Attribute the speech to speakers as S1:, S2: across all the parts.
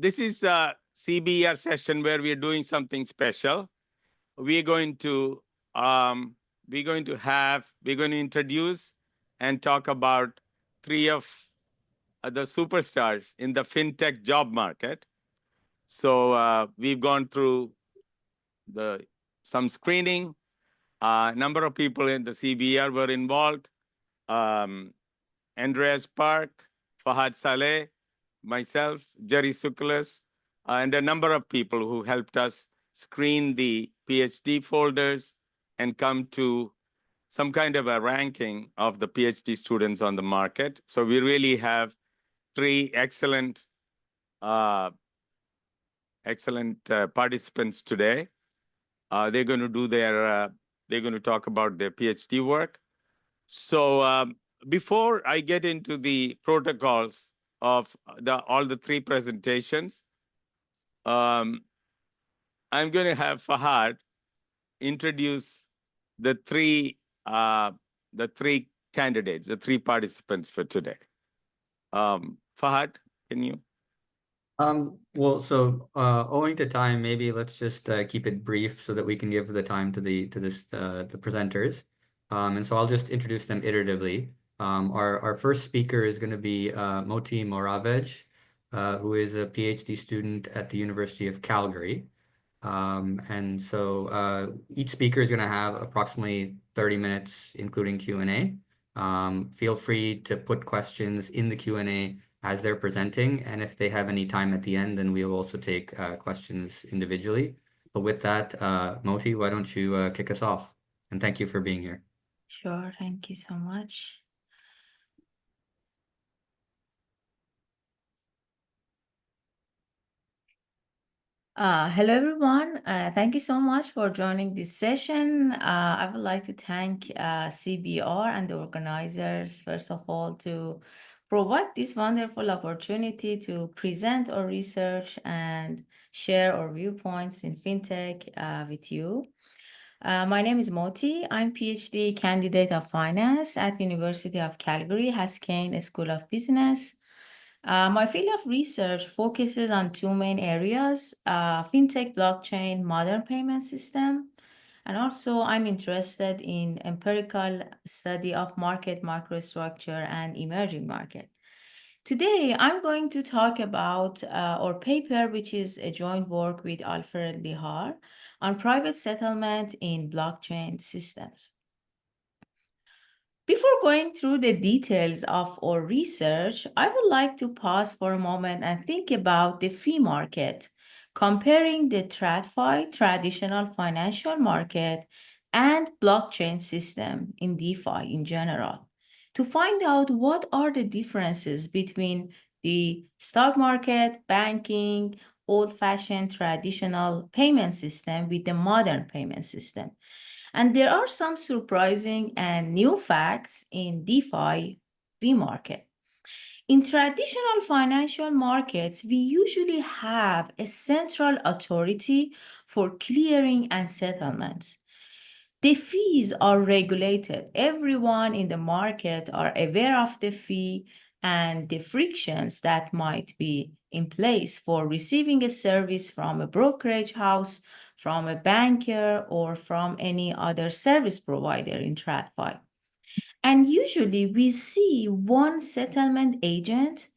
S1: This is a CBER session where we are doing something special. We're going to introduce and talk about three of the superstars in the fintech job market. So we've gone through some screening. A number of people in the CBER were involved. Andreas Park, Fahad Saleh, myself, Jerry Sukulas, and a number of people who helped us screen the PhD folders and come to some kind of a ranking of the PhD students on the market. So we really have three excellent participants today. They're going to talk about their PhD work. So before I get into the protocols of all the three presentations, I'm going to have Fahad introduce the three candidates, the three participants for today. Fahad, can you?
S2: Owing to time, maybe let's just keep it brief so that we can give the time to the presenters. And so I'll just introduce them iteratively. Our first speaker is going to be Moty Moravvej, who is a PhD student at the University of Calgary. And so each speaker is going to have approximately 30 minutes, including Q&A. Feel free to put questions in the Q&A as they're presenting, and if they have any time at the end, then we will also take questions individually. But with that, Moty, why don't you kick us off? And thank you for being here.
S3: Sure, thank you so much. Hello, everyone. Thank you so much for joining this session. I would like to thank CBR and the organizers, first of all, to provide this wonderful opportunity to present our research and share our viewpoints in fintech with you. My name is Moty. I'm PhD candidate of finance at University of Calgary, Qiang School of Business. My field of research focuses on two main areas, fintech, blockchain, modern payment system. And also I'm interested in empirical study of market microstructure and emerging market. Today, I'm going to talk about our paper, which is a joint work with Alfred Lihar on private settlement in blockchain systems. Before going through the details of our research, I would like to pause for a moment and think about the fee market, comparing the TradFi, traditional financial market, and blockchain system in DeFi in general, to find out what are the differences between the stock market, banking, old-fashioned traditional payment system with the modern payment system. And there are some surprising and new facts in DeFi fee market. In traditional financial markets, we usually have a central authority for clearing and settlements. The fees are regulated. Everyone in the market are aware of the fee and the frictions that might be in place for receiving a service from a brokerage house, from a banker, or from any other service provider in TradFi. And usually we see one settlement agent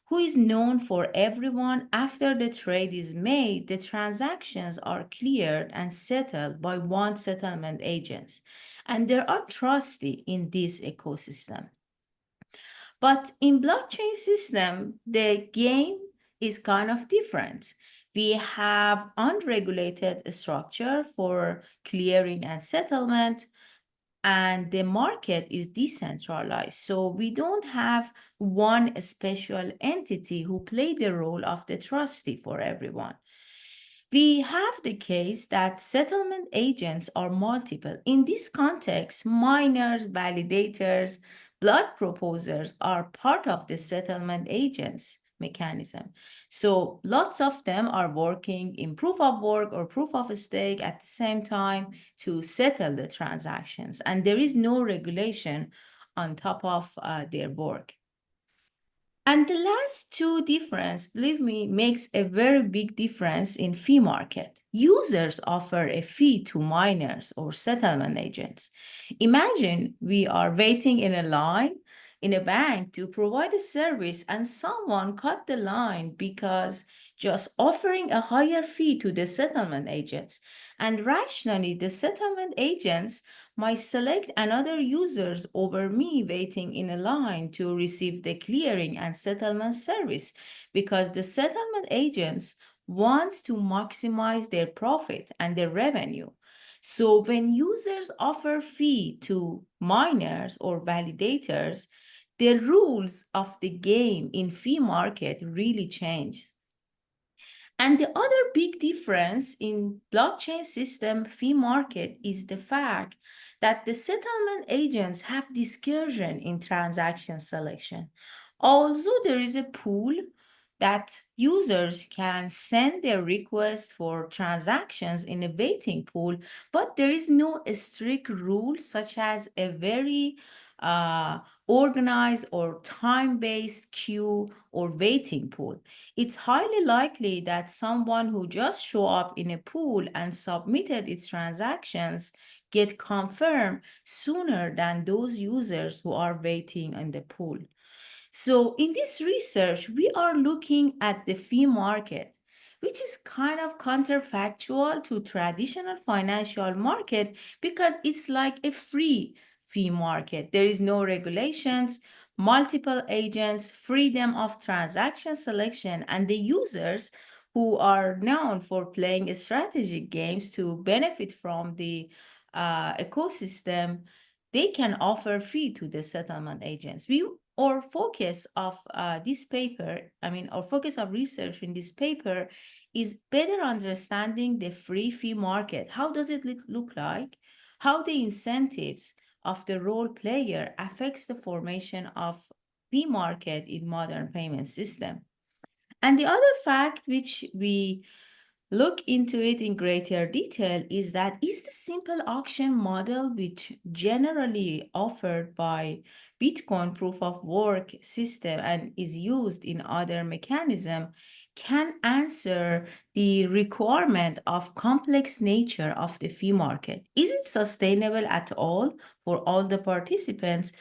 S3: who is known for everyone. After the trade is made, the transactions are cleared and settled by one settlement agent. And there are trustee in this ecosystem. But in blockchain system, the game is kind of different. We have unregulated structure for clearing and settlement, and the market is decentralized. So we don't have one special entity who play the role of the trustee for everyone. We have the case that settlement agents are multiple. In this context, miners, validators, block proposers are part of the settlement agents mechanism. So lots of them are working in proof of work or proof of stake at the same time to settle the transactions. And there is no regulation on top of their work. And the last two difference, believe me, makes a very big difference in fee market. Users offer a fee to miners or settlement agents. Imagine we are waiting in a line in a bank to provide a service and someone cut the line because just offering a higher fee to the settlement agents. And rationally, the settlement agents might select another users over me waiting in a line to receive the clearing and settlement service because the settlement agents wants to maximize their profit and their revenue. So when users offer fee to miners or validators, the rules of the game in fee market really change. And the other big difference in blockchain system fee market is the fact that the settlement agents have discretion in transaction selection. Also, there is a pool that users can send their requests for transactions in a waiting pool, but there is no strict rule such as a very organized or time-based queue or waiting pool. It's highly likely that someone who just show up in a pool and submitted its transactions get confirmed sooner than those users who are waiting in the pool. So in this research, we are looking at the fee market, which is kind of counterfactual to traditional financial market because it's like a free fee market. There is no regulations, multiple agents, freedom of transaction selection, and the users who are known for playing strategic games to benefit from the ecosystem, they can offer fee to the settlement agents. Our focus of this paper, our focus of research in this paper is better understanding the free fee market. How does it look like? How the incentives of the role player affects the formation of fee market in modern payment system. And the other fact which we look into it in greater detail is that is the simple auction model which generally offered by Bitcoin proof of work system and is used in other mechanism can answer the requirement of complex nature of the fee market. Is it sustainable at all for all the participants,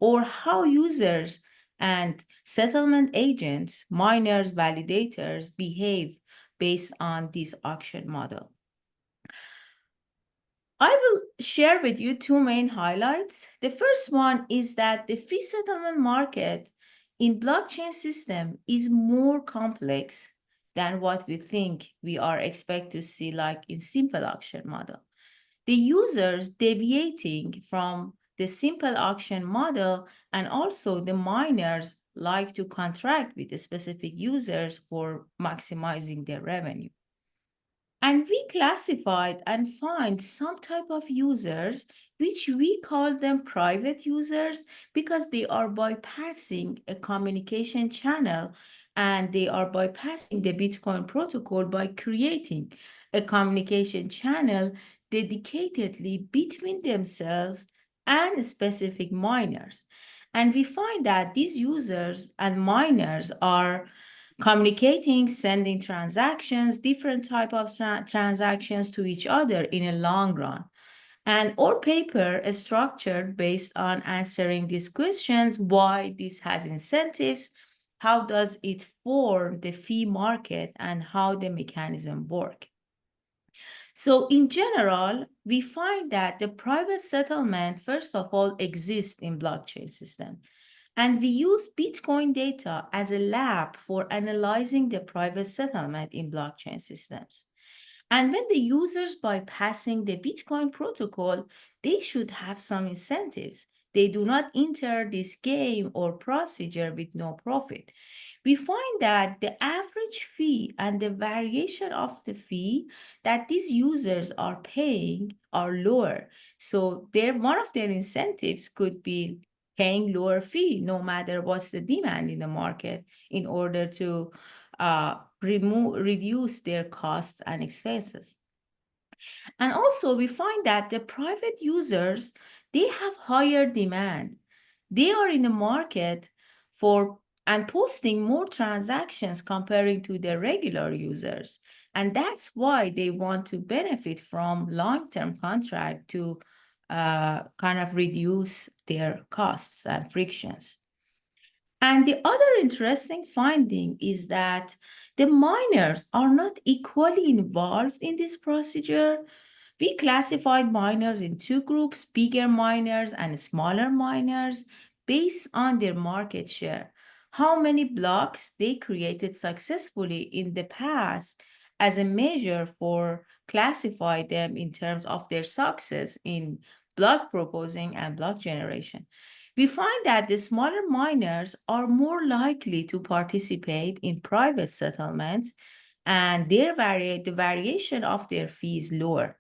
S3: or how users and settlement agents, miners, validators behave based on this auction model? I will share with you two main highlights. The first one is that the fee settlement market in blockchain system is more complex than what we think we are expect to see like in simple auction model. The users deviating from the simple auction model and also the miners like to contract with the specific users for maximizing their revenue. And we classified and find some type of users, which we call them private users because they are bypassing a communication channel and they are bypassing the Bitcoin protocol by creating a communication channel dedicatedly between themselves and specific miners. And we find that these users and miners are communicating, sending transactions, different type of transactions to each other in a long run. And our paper is structured based on answering these questions: why this has incentives, how does it form the fee market, and how the mechanism work. So in general, we find that the private settlement, first of all, exists in blockchain system. And we use Bitcoin data as a lab for analyzing the private settlement in blockchain systems. And when the users bypassing the Bitcoin protocol, they should have some incentives. They do not enter this game or procedure with no profit. We find that the average fee and the variation of the fee that these users are paying are lower. So one of their incentives could be paying lower fee no matter what's the demand in the market in order to reduce their costs and expenses. And also we find that the private users, they have higher demand. They are in the market for and posting more transactions comparing to their regular users. And that's why they want to benefit from long-term contract to kind of reduce their costs and frictions. And the other interesting finding is that the miners are not equally involved in this procedure. We classified miners in two groups, bigger miners and smaller miners, based on their market share, how many blocks they created successfully in the past as a measure for classify them in terms of their success in block proposing and block generation. We find that the smaller miners are more likely to participate in private settlement, and the variation of their fees lower.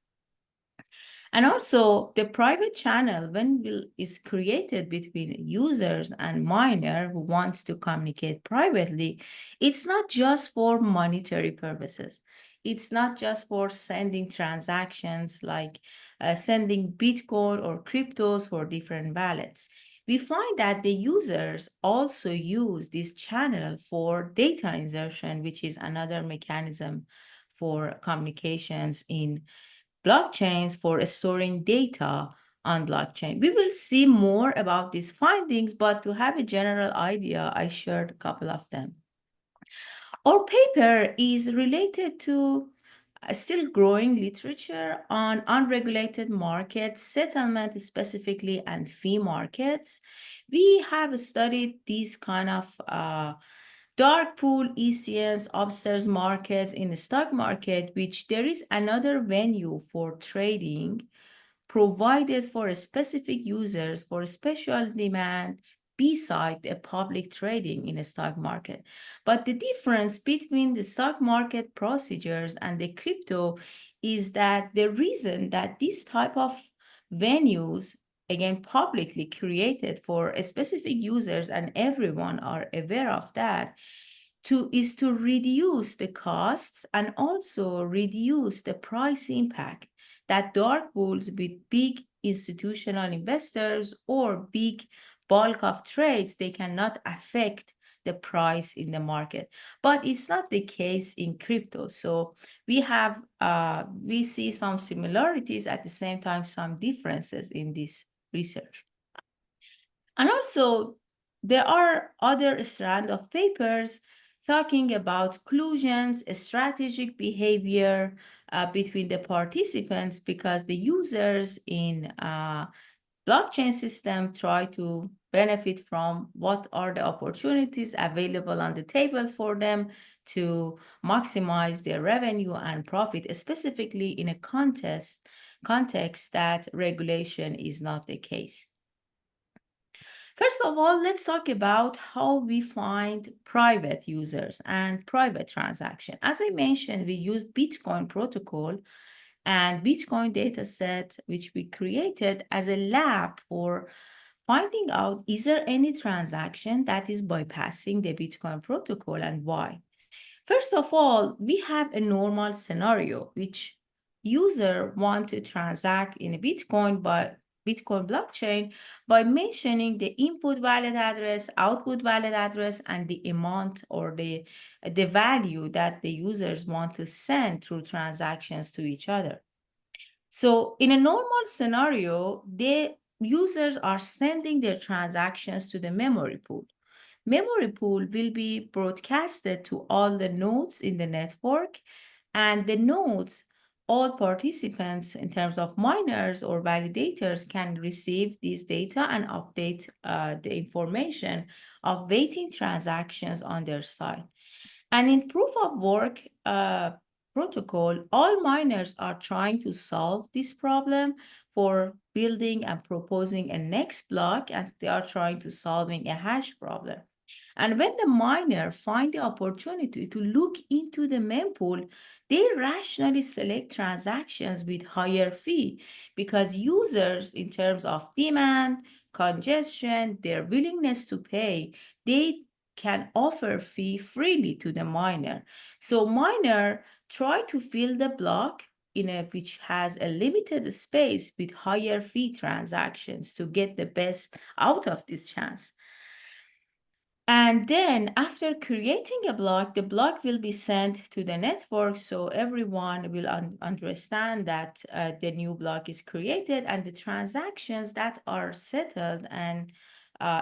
S3: And also, the private channel, when is created between users and miner who wants to communicate privately, it's not just for monetary purposes. It's not just for sending transactions like sending Bitcoin or cryptos for different wallets. We find that the users also use this channel for data insertion, which is another mechanism for communications in blockchains for storing data on blockchain. We will see more about these findings, but to have a general idea, I shared a couple of them. Our paper is related to still growing literature on unregulated markets, settlement specifically, and fee markets. We have studied these kind of dark pool, ECNs, upstairs markets in the stock market, which there is another venue for trading provided for specific users for special demand beside the public trading in a stock market. But the difference between the stock market procedures and the crypto is that the reason that this type of venues, again, publicly created for specific users and everyone are aware of that, is to reduce the costs and also reduce the price impact that dark pools with big institutional investors or big bulk of trades, they cannot affect the price in the market. But it's not the case in crypto. So we see some similarities, at the same time some differences in this research. And also, there are other strand of papers talking about collusions, strategic behavior between the participants, because the users in blockchain system try to benefit from what are the opportunities available on the table for them to maximize their revenue and profit, specifically in a context that regulation is not the case. First of all, let's talk about how we find private users and private transaction. As I mentioned, we used Bitcoin protocol and Bitcoin dataset, which we created as a lab for finding out, is there any transaction that is bypassing the Bitcoin protocol and why? First of all, we have a normal scenario, which user want to transact in a Bitcoin blockchain by mentioning the input wallet address, output wallet address, and the amount or the value that the users want to send through transactions to each other. So in a normal scenario, the users are sending their transactions to the memory pool. Memory pool will be broadcasted to all the nodes in the network, and the nodes, all participants in terms of miners or validators, can receive this data and update the information of waiting transactions on their side. And in proof of work protocol, all miners are trying to solve this problem for building and proposing a next block, and they are trying to solving a hash problem. And when the miner find the opportunity to look into the mempool, they rationally select transactions with higher fee, because users, in terms of demand, congestion, their willingness to pay, they can offer fee freely to the miner. So miner try to fill the block which has a limited space with higher fee transactions to get the best out of this chance. And then after creating a block, the block will be sent to the network, so everyone will understand that the new block is created, and the transactions that are settled and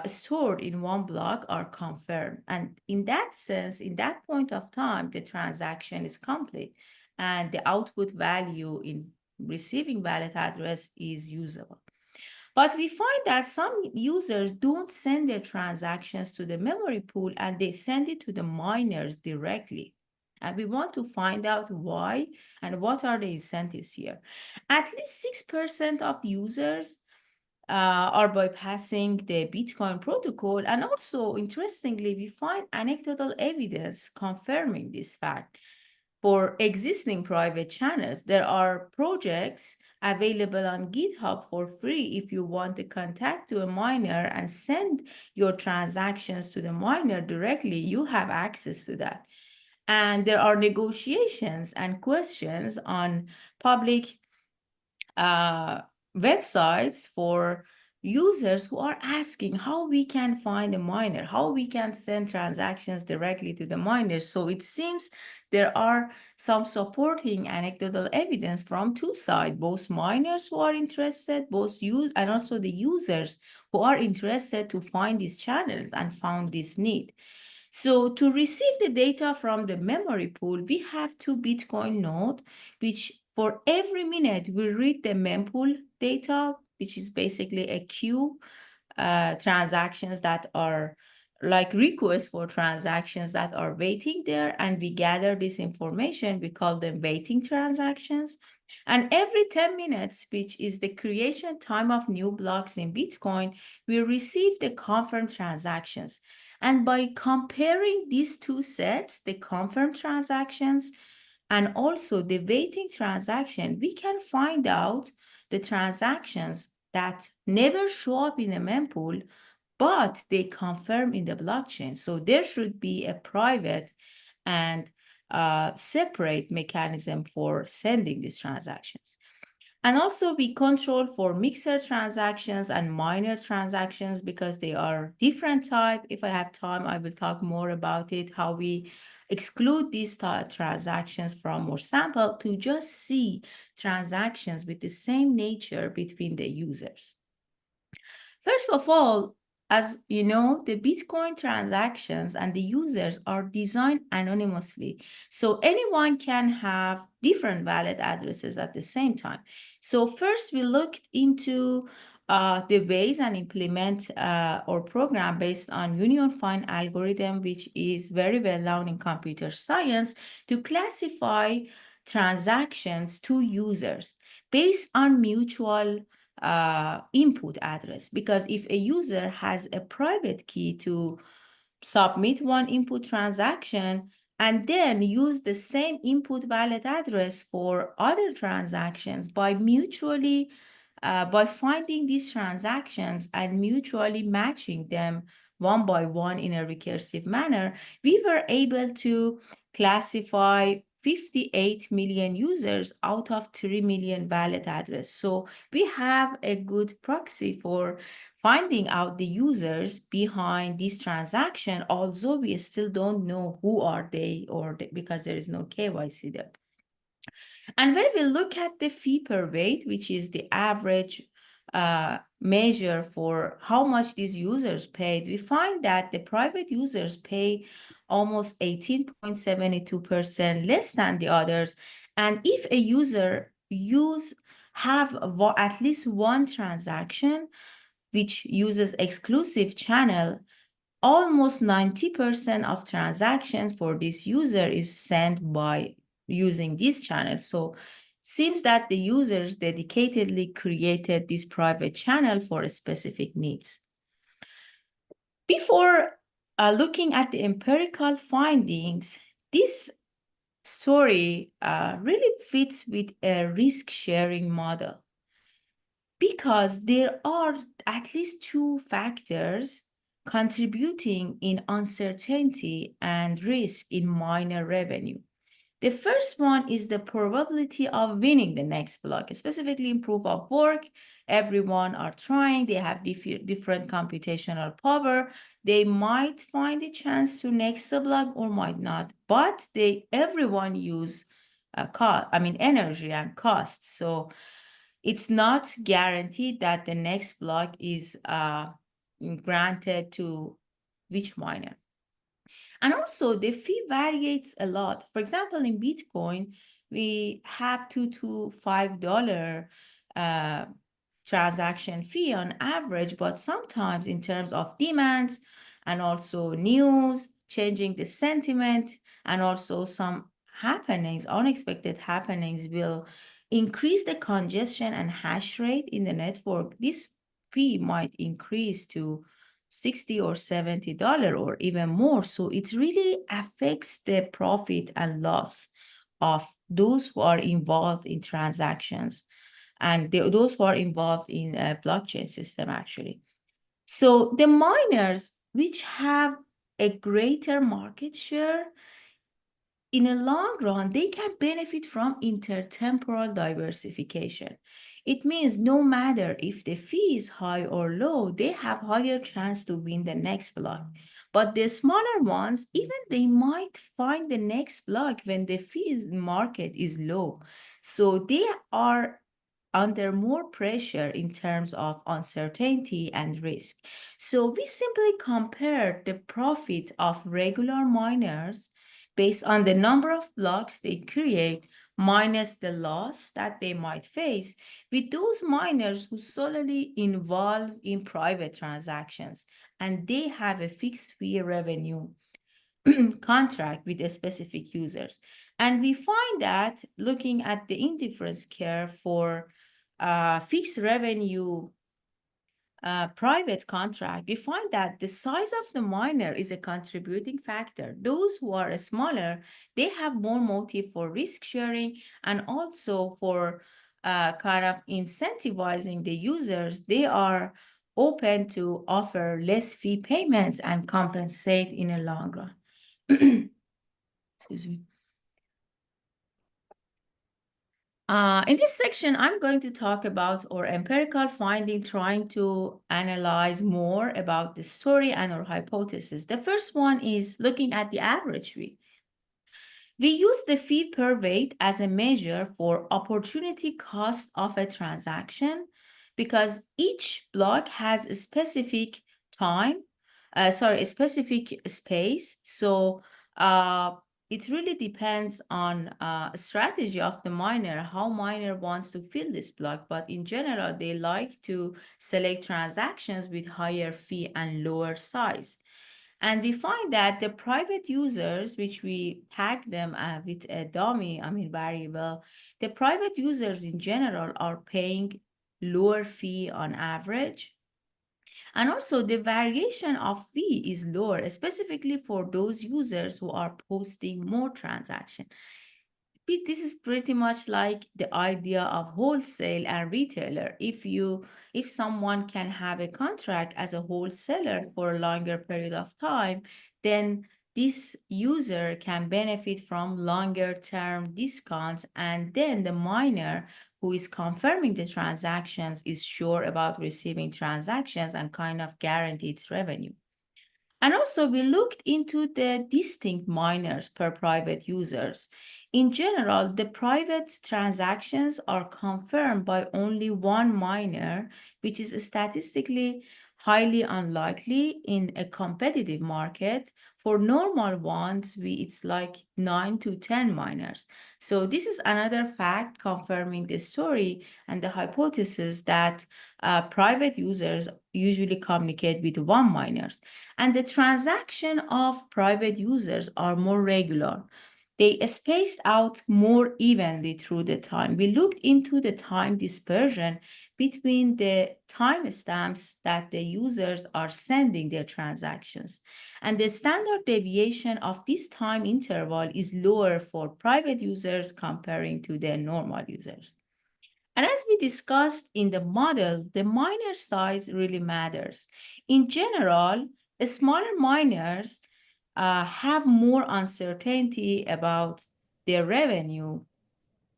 S3: stored in one block are confirmed. And in that sense, in that point of time, the transaction is complete, and the output value in receiving valid address is usable. But we find that some users don't send their transactions to the memory pool, and they send it to the miners directly. And we want to find out why and what are the incentives here. At least 6% of users are bypassing the Bitcoin protocol. And also, interestingly, we find anecdotal evidence confirming this fact. For existing private channels, there are projects available on GitHub for free if you want to contact to a miner and send your transactions to the miner directly. You have access to that. And there are negotiations and questions on public websites for users who are asking how we can find a miner, how we can send transactions directly to the miners. So it seems there are some supporting anecdotal evidence from two sides, both miners who are interested, and also the users who are interested to find these channels and found this need. So to receive the data from the memory pool, we have two Bitcoin nodes, which for every minute we read the mempool data, which is basically a queue transactions that are like requests for transactions that are waiting there, and we gather this information. We call them waiting transactions. And every 10 minutes, which is the creation time of new blocks in Bitcoin, we receive the confirmed transactions. And by comparing these two sets, the confirmed transactions and also the waiting transaction, we can find out the transactions that never show up in a mempool, but they confirm in the blockchain. So there should be a private and separate mechanism for sending these transactions. And also we control for mixer transactions and miner transactions because they are different type. If I have time, I will talk more about it, how we exclude these transactions from our sample to just see transactions with the same nature between the users. First of all, as you know, the Bitcoin transactions and the users are designed anonymously. So anyone can have different wallet addresses at the same time. So first we looked into the ways and implement our program based on union find algorithm, which is very well known in computer science, to classify transactions to users based on mutual input address. Because if a user has a private key to submit one input transaction and then use the same input wallet address for other transactions, by finding these transactions and mutually matching them one by one in a recursive manner, we were able to classify 58 million users out of 3 million valid address. So we have a good proxy for finding out the users behind this transaction, although we still don't know who are they because there is no KYC there. And when we look at the fee per weight, which is the average measure for how much these users paid, we find that the private users pay almost 18.72% less than the others. And if a user have at least one transaction which uses exclusive channel, almost 90% of transactions for this user is sent by using this channel. So seems that the users dedicatedly created this private channel for specific needs. Before looking at the empirical findings, this story really fits with a risk-sharing model, because there are at least two factors contributing in uncertainty and risk in miner revenue. The first one is the probability of winning the next block, specifically in proof of work. Everyone are trying, they have different computational power. They might find a chance to next the block or might not, but everyone use energy and cost. So it's not guaranteed that the next block is granted to which miner. And also the fee varies a lot. For example, in Bitcoin, we have $2 to $5 transaction fee on average, but sometimes in terms of demands and also news, changing the sentiment, and also some happenings, unexpected happenings will increase the congestion and hash rate in the network. This fee might increase to $60 or $70 or even more. So it really affects the profit and loss of those who are involved in transactions and those who are involved in a blockchain system, actually. So the miners which have a greater market share, in a long run, they can benefit from intertemporal diversification. It means no matter if the fee is high or low, they have higher chance to win the next block. But the smaller ones, even they might find the next block when the fee market is low. So they are under more pressure in terms of uncertainty and risk. So we simply compare the profit of regular miners based on the number of blocks they create minus the loss that they might face with those miners who solely involve in private transactions and they have a fixed fee revenue contract with the specific users. And we find that looking at the indifference curve for fixed revenue private contract, we find that the size of the miner is a contributing factor. Those who are smaller, they have more motive for risk sharing and also for kind of incentivizing the users. They are open to offer less fee payments and compensate in a long run. Excuse me. In this section, I'm going to talk about our empirical finding, trying to analyze more about the story and our hypothesis. The first one is looking at the average fee. We use the fee per weight as a measure for opportunity cost of a transaction because each block has a specific a specific space. So it really depends on strategy of the miner, how miner wants to fill this block. But in general, they like to select transactions with higher fee and lower size. And we find that the private users, which we tag them with a dummy, variable, the private users in general are paying lower fee on average. And also the variation of fee is lower, specifically for those users who are posting more transactions. This is pretty much like the idea of wholesale and retailer. If someone can have a contract as a wholesaler for a longer period of time, then this user can benefit from longer term discounts, and then the miner who is confirming the transactions is sure about receiving transactions and kind of guaranteed revenue. And also we looked into the distinct miners per private users. In general, the private transactions are confirmed by only one miner, which is statistically highly unlikely in a competitive market. For normal ones, it's like 9 to 10 miners. So this is another fact confirming the story and the hypothesis that private users usually communicate with one miners. And the transaction of private users are more regular. They spaced out more evenly through the time. We looked into the time dispersion between the timestamps that the users are sending their transactions. And the standard deviation of this time interval is lower for private users comparing to the normal users. And as we discussed in the model, the miner size really matters. In general, smaller miners have more uncertainty about their revenue.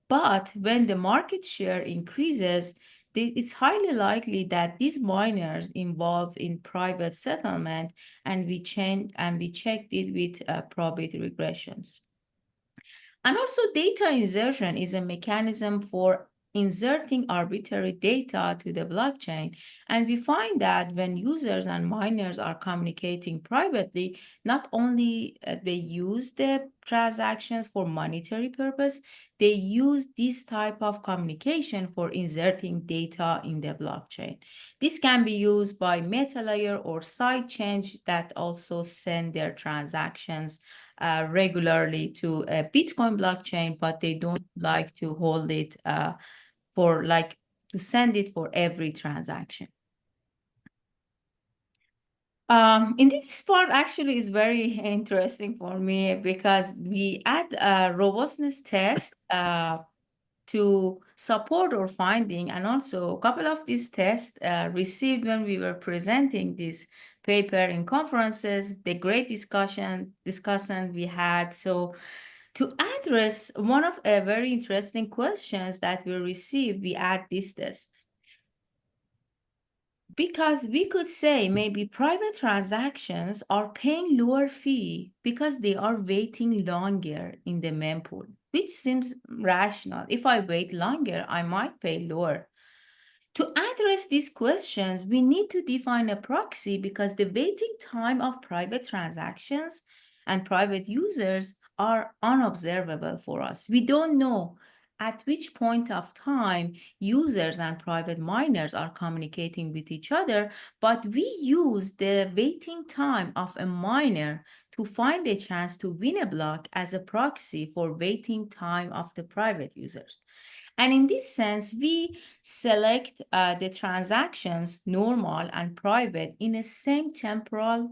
S3: But when the market share increases, it's highly likely that these miners involved in private settlement, and we checked it with probability regressions. And also data insertion is a mechanism for inserting arbitrary data to the blockchain. And we find that when users and miners are communicating privately, not only they use the transactions for monetary purpose, they use this type of communication for inserting data in the blockchain. This can be used by meta layer or side chains that also send their transactions regularly to a Bitcoin blockchain, but they don't like to hold it to send it for every transaction. In this part actually is very interesting for me because we add a robustness test to support our finding, and also a couple of these tests received when we were presenting this paper in conferences, the great discussion we had. So to address one of a very interesting questions that we received, we add this test. Because we could say maybe private transactions are paying lower fee because they are waiting longer in the mempool, which seems rational. If I wait longer, I might pay lower. To address these questions, we need to define a proxy because the waiting time of private transactions and private users are unobservable for us. We don't know at which point of time users and private miners are communicating with each other, but we use the waiting time of a miner to find a chance to win a block as a proxy for waiting time of the private users. And in this sense, we select the transactions, normal and private, in the same temporal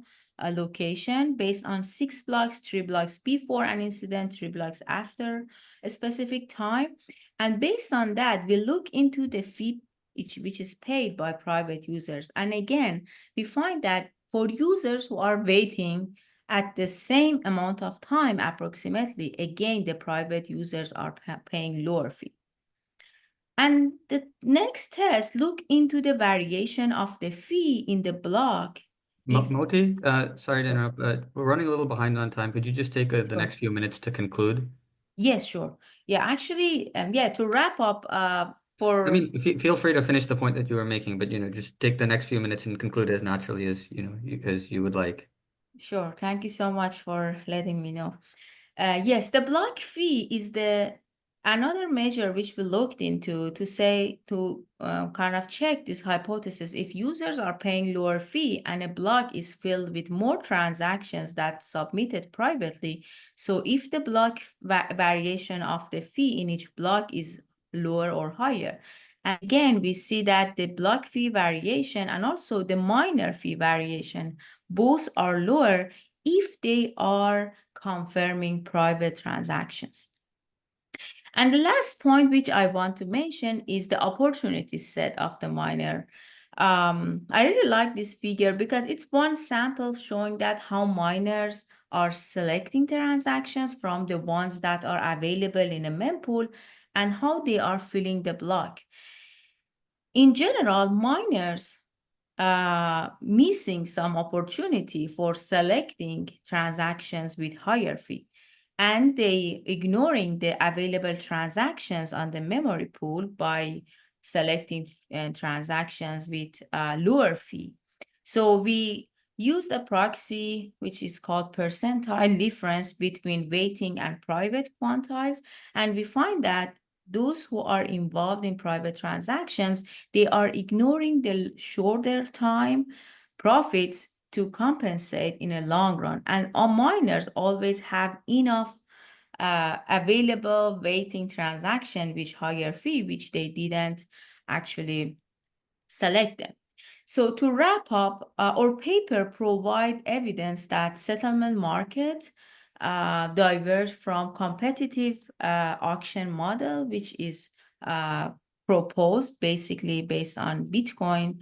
S3: location based on 6 blocks, 3 blocks before an incident, 3 blocks after a specific time. And based on that, we look into the fee which is paid by private users. And again, we find that for users who are waiting at the same amount of time approximately, again, the private users are paying lower fee. And the next test look into the variation of the fee in the block.
S2: Moty, sorry to interrupt, we're running a little behind on time. Could you just take the
S3: Sure.
S2: next few minutes to conclude?
S3: Yes, sure. Yeah, actually, to wrap up,
S2: I mean, feel free to finish the point that you were making, but just take the next few minutes and conclude as naturally as as you would like.
S3: Sure. Thank you so much for letting me know. Yes, the block fee is another measure which we looked into to kind of check this hypothesis. If users are paying lower fee and a block is filled with more transactions that submitted privately, so if the block variation of the fee in each block is lower or higher. And again, we see that the block fee variation and also the miner fee variation, both are lower if they are confirming private transactions. And the last point which I want to mention is the opportunity set of the miner. I really like this figure because it's one sample showing that how miners are selecting transactions from the ones that are available in a mempool and how they are filling the block. In general, miners missing some opportunity for selecting transactions with higher fee, and they ignoring the available transactions on the memory pool by selecting transactions with lower fee. So we use a proxy which is called percentile difference between waiting and private quantiles, and we find that those who are involved in private transactions, they are ignoring the shorter time profits to compensate in a long run. And our miners always have enough available waiting transaction with higher fee, which they didn't actually select them. So to wrap up, our paper provide evidence that settlement market diverge from competitive auction model, which is proposed basically based on Bitcoin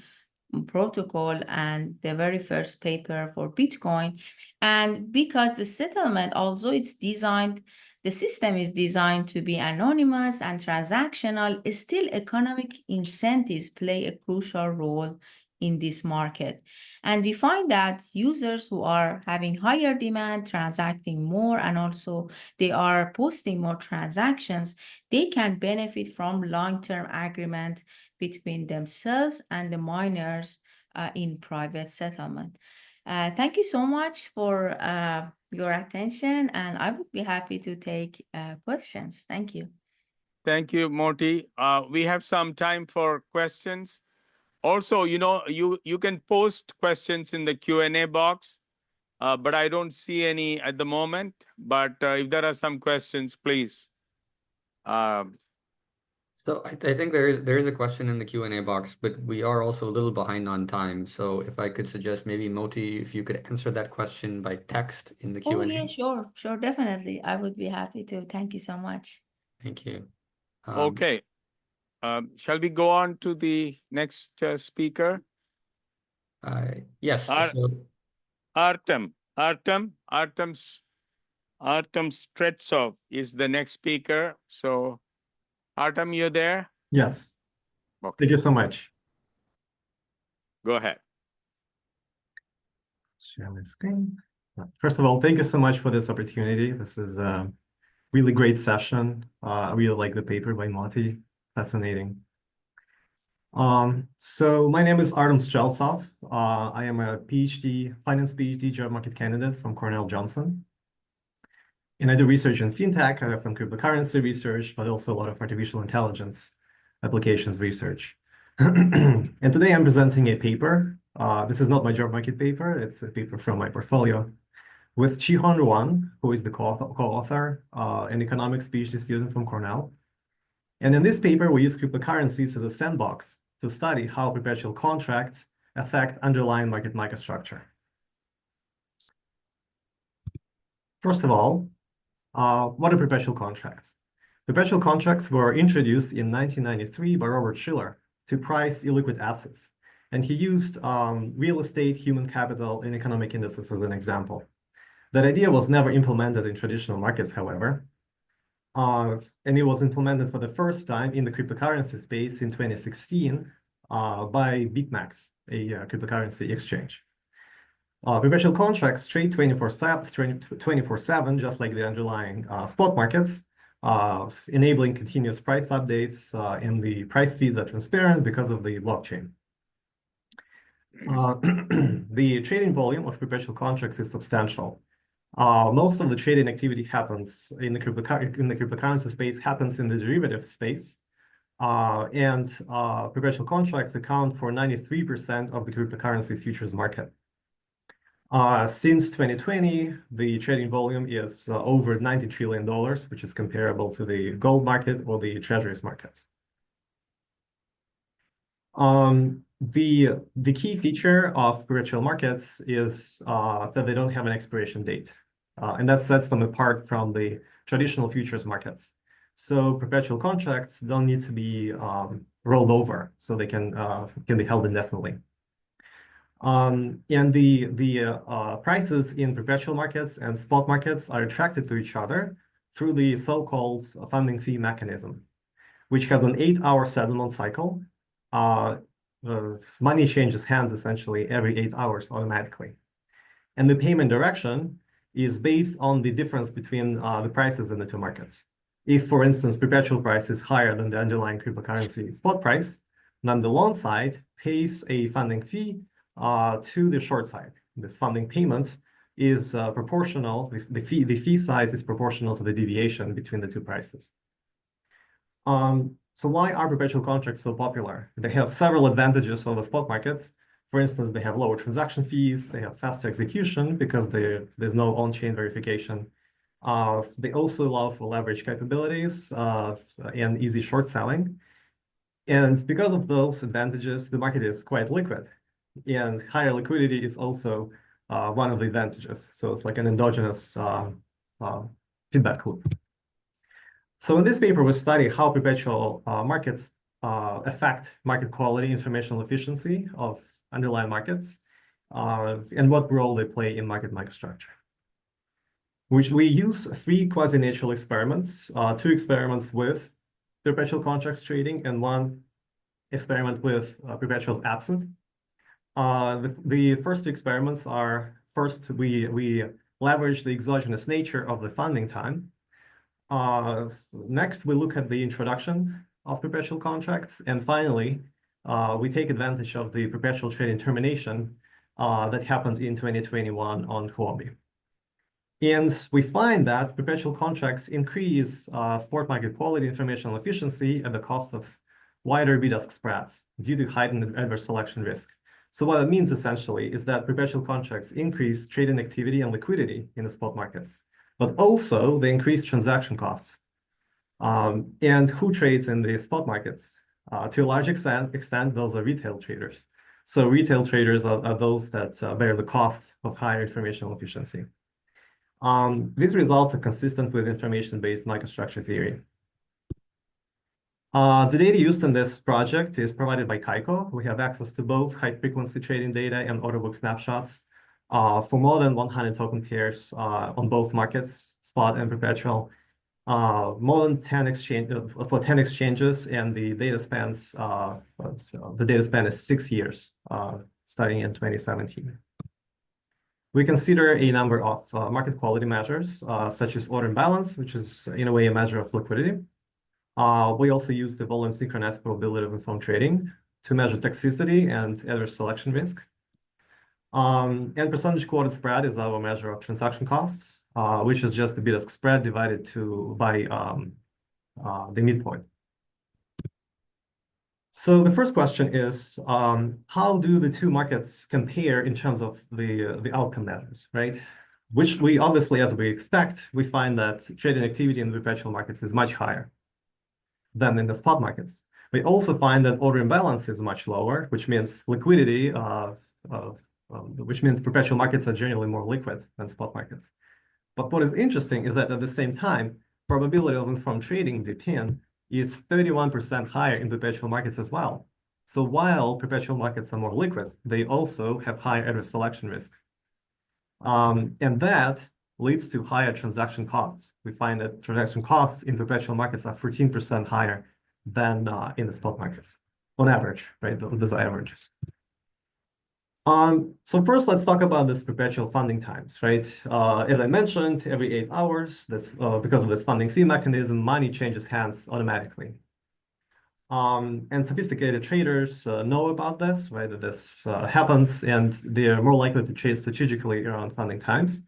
S3: protocol and the very first paper for Bitcoin. And because the settlement, although it's designed, the system is designed to be anonymous and transactional, still economic incentives play a crucial role in this market. And we find that users who are having higher demand, transacting more, and also they are posting more transactions, they can benefit from long-term agreement between themselves and the miners in private settlement. Thank you so much for your attention, and I would be happy to take questions. Thank you.
S1: Thank you, Moty. We have some time for questions. Also, you can post questions in the Q&A box, but I don't see any at the moment. But if there are some questions, please.
S2: So I think there is a question in the Q&A box, but we are also a little behind on time. So if I could suggest maybe Moty, if you could answer that question by text in the Q&A.
S3: Oh, yeah, sure, definitely. I would be happy to. Thank you so much.
S2: Thank you.
S1: Okay. Shall we go on to the next speaker?
S2: Yes. So
S1: Artem Streltsov is the next speaker. So, Artem, you there?
S4: Yes.
S1: Okay.
S4: Thank you so much.
S1: Go ahead.
S4: Share my screen. First of all, thank you so much for this opportunity. This is a really great session. I really like the paper by Moty. Fascinating. So my name is Artem Streltsov. I am a finance PhD job market candidate from Cornell Johnson. And I do research in fintech. I have some cryptocurrency research, but also a lot of artificial intelligence applications research. And today I'm presenting a paper. This is not my job market paper. It's a paper from my portfolio with Qiang Wang, who is the co-author, an economics PhD student from Cornell. And in this paper, we use cryptocurrencies as a sandbox to study how perpetual contracts affect underlying market microstructure. First of all, what are perpetual contracts? Perpetual contracts were introduced in 1993 by Robert Shiller to price illiquid assets. And he used real estate, human capital, and economic indices as an example. That idea was never implemented in traditional markets, however. And it was implemented for the first time in the cryptocurrency space in 2016 by BitMEX, a cryptocurrency exchange. Perpetual contracts trade 24/7, just like the underlying spot markets, enabling continuous price updates, and the price feeds are transparent because of the blockchain. The trading volume of perpetual contracts is substantial. Most of the trading activity happens in the cryptocurrency space, happens in the derivative space. And perpetual contracts account for 93% of the cryptocurrency futures market. Since 2020, the trading volume is over $90 trillion, which is comparable to the gold market or the treasuries markets. The key feature of perpetual markets is that they don't have an expiration date. And that sets them apart from the traditional futures markets. So perpetual contracts don't need to be rolled over, so they can be held indefinitely. And the prices in perpetual markets and spot markets are attracted to each other through the so-called funding fee mechanism, which has an 8-hour settlement cycle. Money changes hands essentially every 8 hours automatically. And the payment direction is based on the difference between the prices in the two markets. If, for instance, perpetual price is higher than the underlying cryptocurrency spot price, then the long side pays a funding fee to the short side. This funding payment is proportional. The fee size is proportional to the deviation between the two prices. So why are perpetual contracts so popular? They have several advantages over spot markets. For instance, they have lower transaction fees. They have faster execution because there's no on-chain verification. They also allow for leverage capabilities and easy short selling. And because of those advantages, the market is quite liquid. And higher liquidity is also one of the advantages. So it's like an endogenous feedback loop. So in this paper, we study how perpetual markets affect market quality, informational efficiency of underlying markets, and what role they play in market microstructure. Which we use 3 quasi-natural experiments, 2 experiments with perpetual contracts trading and 1 experiment with perpetual absent. The first 2 experiments are, first, we leverage the exogenous nature of the funding time. Next, we look at the introduction of perpetual contracts. And finally, we take advantage of the perpetual trading termination that happened in 2021 on Huobi. And we find that perpetual contracts increase spot market quality, informational efficiency at the cost of wider bid-ask spreads due to heightened adverse selection risk. So what it means essentially is that perpetual contracts increase trading activity and liquidity in the spot markets, but also they increase transaction costs. And who trades in the spot markets? To a large extent, those are retail traders. So retail traders are those that bear the cost of higher informational efficiency. These results are consistent with information-based microstructure theory. The data used in this project is provided by Kaiko. We have access to both high-frequency trading data and order book snapshots for more than 100 token pairs on both markets, spot and perpetual. More than 10 exchanges, and the data spans the data span is 6 years, starting in 2017. We consider a number of market quality measures, such as order imbalance, which is in a way a measure of liquidity. We also use the volume synchronized probability of informed trading to measure toxicity and adverse selection risk. And percentage quoted spread is our measure of transaction costs, which is just the bid-ask spread divided by the midpoint. So the first question is, how do the 2 markets compare in terms of the outcome measures, right? Which we obviously, as we expect, we find that trading activity in the perpetual markets is much higher than in the spot markets. We also find that order imbalance is much lower, which means liquidity which means perpetual markets are generally more liquid than spot markets. But what is interesting is that at the same time, probability of informed trading, VPIN, is 31% higher in perpetual markets as well. So while perpetual markets are more liquid, they also have higher adverse selection risk. And that leads to higher transaction costs. We find that transaction costs in perpetual markets are 14% higher than in the spot markets on average, right? Those are averages. So first, let's talk about this perpetual funding times, right? As I mentioned, every 8 hours, because of this funding fee mechanism, money changes hands automatically. And sophisticated traders know about this, right? That this happens, and they're more likely to trade strategically around funding times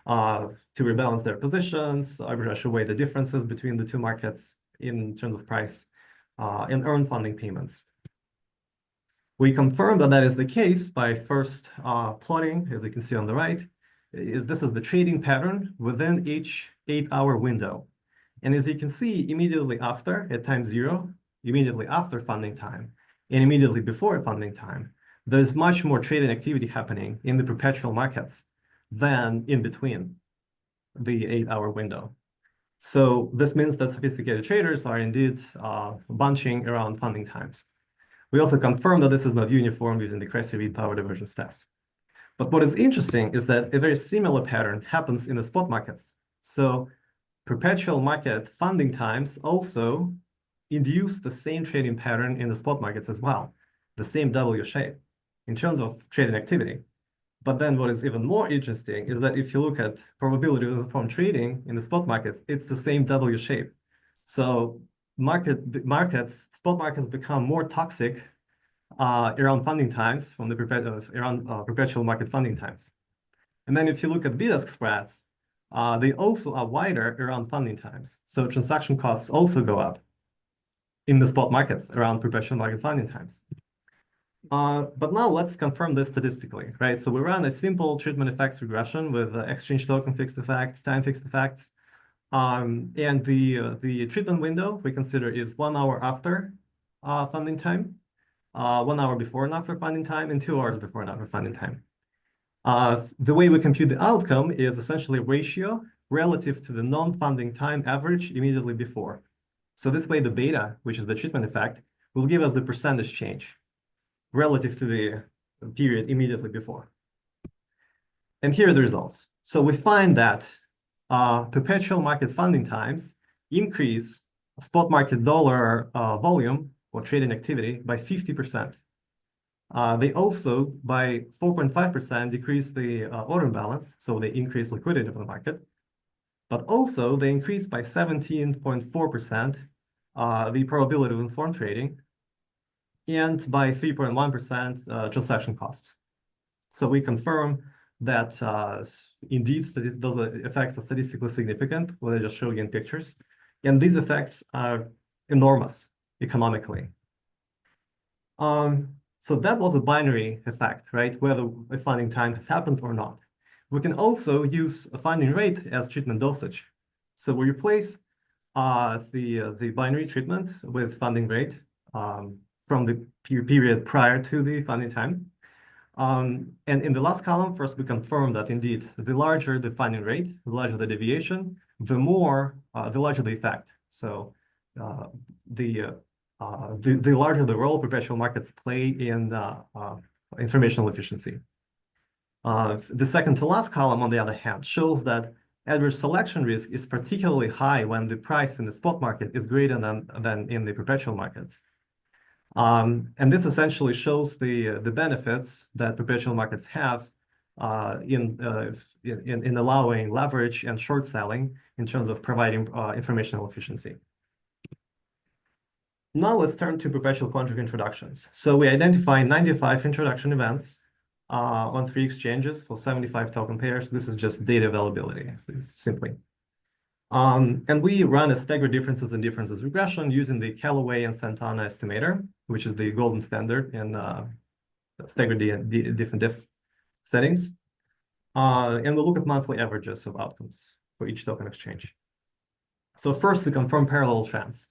S4: to rebalance their positions, arbitrage away the differences between the 2 markets in terms of price, and earn funding payments. We confirm that that is the case by first plotting, as you can see on the right, this is the trading pattern within each 8-hour window. And as you can see, immediately after, at time 0, immediately after funding time, and immediately before funding time, there's much more trading activity happening in the perpetual markets than in between the 8-hour window. So this means that sophisticated traders are indeed bunching around funding times. We also confirm that this is not uniform using the Cressy-Reed power divergence test. But what is interesting is that a very similar pattern happens in the spot markets. So perpetual market funding times also induce the same trading pattern in the spot markets as well, the same W shape in terms of trading activity. But then what is even more interesting is that if you look at probability of informed trading in the spot markets, it's the same W shape. So spot markets become more toxic around funding times from the perpetual market funding times. And then if you look at bid-ask spreads, they also are wider around funding times. So transaction costs also go up in the spot markets around perpetual market funding times. But now let's confirm this statistically, right? So we run a simple treatment effects regression with exchange token fixed effects, time fixed effects. And the treatment window we consider is 1 hour after funding time, 1 hour before and after funding time, and 2 hours before and after funding time. The way we compute the outcome is essentially a ratio relative to the non-funding time average immediately before. So this way the beta, which is the treatment effect, will give us the percentage change relative to period immediately before. And here are the results. So we find that perpetual market funding times increase spot market dollar volume or trading activity by 50%. They also, by 4.5%, decrease the order imbalance, so they increase liquidity of the market. But also, they increase by 17.4% the probability of informed trading, and by 3.1% transaction costs. So we confirm that indeed those effects are statistically significant, what I just showed you in pictures. And these effects are enormous economically. So that was a binary effect, right? Whether a funding time has happened or not. We can also use a funding rate as treatment dosage. So we replace the binary treatment with funding rate from the period prior to the funding time. And in the last column, first we confirm that indeed, the larger the funding rate, the larger the deviation, the larger the effect. So the larger the role perpetual markets play in informational efficiency. The second to last column, on the other hand, shows that adverse selection risk is particularly high when the price in the spot market is greater than in the perpetual markets. And this essentially shows the benefits that perpetual markets have in allowing leverage and short selling in terms of providing informational efficiency. Now let's turn to perpetual contract introductions. So we identify 95 introduction events on 3 exchanges for 75 token pairs. This is just data availability, simply. And we run a staggered differences and differences regression using the Callaway and Santana estimator, which is the golden standard in staggered different diff settings. And we'll look at monthly averages of outcomes for each token exchange. So first, to confirm parallel trends.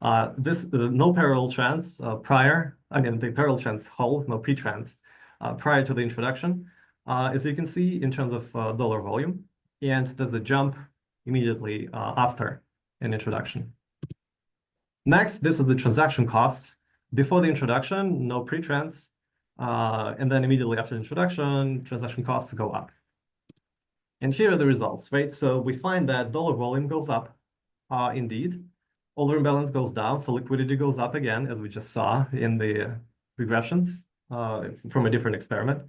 S4: No parallel trends prior, the parallel trends hold, no pre-trends prior to the introduction, as you can see in terms of dollar volume. And there's a jump immediately after an introduction. Next, this is the transaction costs. Before the introduction, no pre-trends. And then immediately after the introduction, transaction costs go up. And here are the results, right? So we find that dollar volume goes up, indeed. Order imbalance goes down, so liquidity goes up again, as we just saw in the regressions from a different experiment.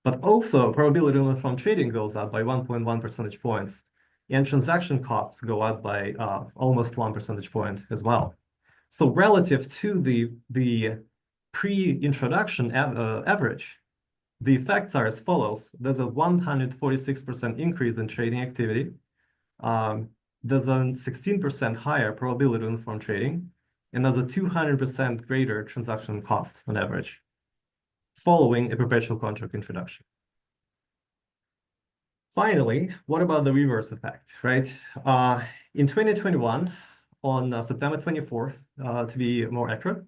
S4: But also, probability of informed trading goes up by 1.1 percentage points. And transaction costs go up by almost 1 percentage point as well. So relative to the pre-introduction average, the effects are as follows. There's a 146% increase in trading activity. There's a 16% higher probability of informed trading, and there's a 200% greater transaction cost on average, following a perpetual contract introduction. Finally, what about the reverse effect, right? In 2021, on September 24th, to be more accurate,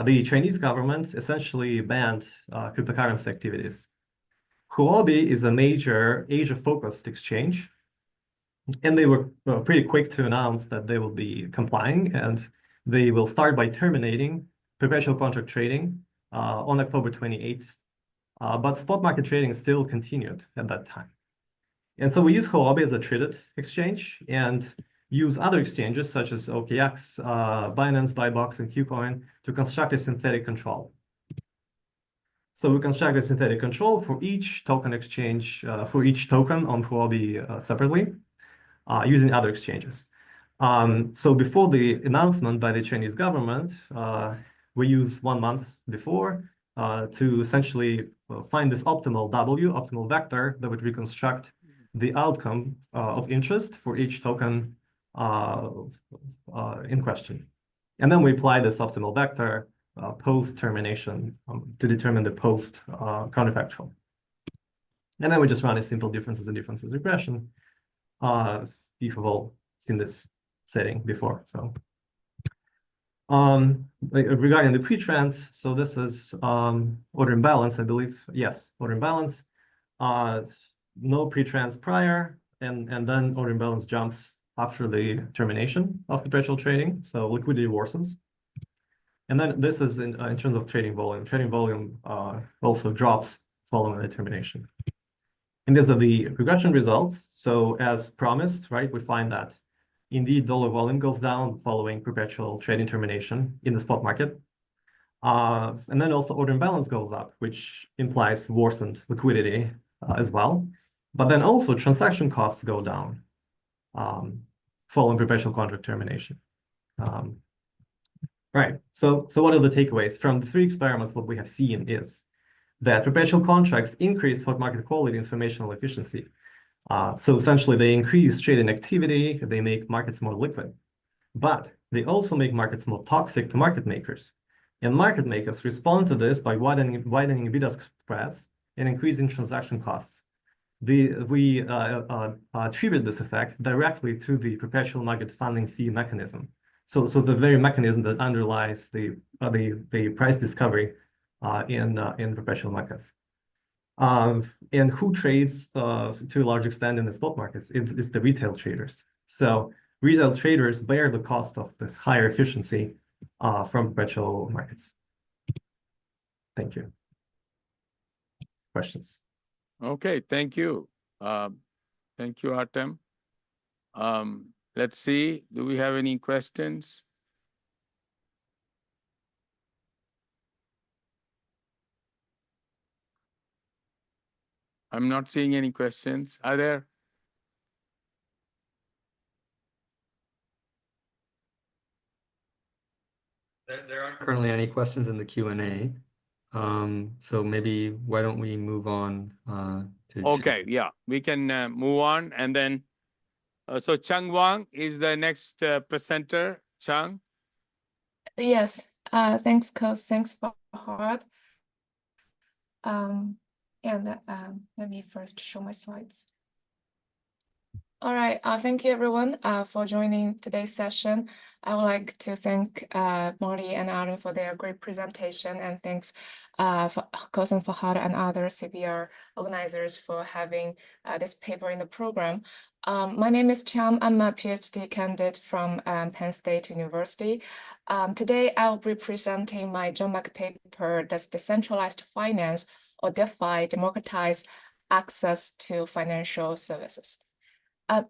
S4: the Chinese government essentially banned cryptocurrency activities. Huobi is a major Asia-focused exchange, and they were pretty quick to announce that they will be complying, and they will start by terminating perpetual contract trading on October 28th. But spot market trading still continued at that time. And so we use Huobi as a traded exchange and use other exchanges such as OKX, Binance, Buybox, and KuCoin to construct a synthetic control. So we construct a synthetic control for each token exchange, for each token on Huobi separately, using other exchanges. So before the announcement by the Chinese government, we use 1 month before to essentially find this optimal vector that would reconstruct the outcome of interest for each token in question. And then we apply this optimal vector post-termination to determine the post-counterfactual. And then we just run a simple differences and differences regression. You've all seen this setting before. So regarding the pre-trends, so this is order imbalance, I believe. Yes, order imbalance. No pre-trends prior, and then order imbalance jumps after the termination of perpetual trading. So liquidity worsens. And then this is in terms of trading volume. Trading volume also drops following the termination. And these are the regression results. So as promised, right, we find that indeed dollar volume goes down following perpetual trading termination in the spot market. And then also order imbalance goes up, which implies worsened liquidity as well. But then also transaction costs go down following perpetual contract termination. Right. So what are the takeaways from the 3 experiments? What we have seen is that perpetual contracts increase spot market quality, informational efficiency. So essentially, they increase trading activity. They make markets more liquid, but they also make markets more toxic to market makers. And market makers respond to this by widening bid-ask spreads and increasing transaction costs. We attribute this effect directly to the perpetual market funding fee mechanism. So the very mechanism that underlies the price discovery in perpetual markets. And who trades to a large extent in the spot markets? It's the retail traders. So retail traders bear the cost of this higher efficiency from perpetual markets. Thank you. Questions?
S1: Okay, thank you. Thank you, Artem. Let's see, do we have any questions? I'm not seeing any questions. Are there?
S2: There aren't currently any questions in the Q&A. So maybe why don't we move on to
S1: Okay, yeah, we can move on. And then, so Qiang Wang is the next presenter. Qiang?
S5: Yes, thanks, Kose. Thanks, Fahad. Let me first show my slides. All right, thank you everyone for joining today's session. I would like to thank Moty and Artem for their great presentation, and thanks for Kose and Fahad and other CBR organizers for having this paper in the program. My name is Qiang. I'm a PhD candidate from Penn State University. Today I'll be presenting my JMAC paper that's Decentralized Finance, or DeFi, Democratize Access to Financial Services.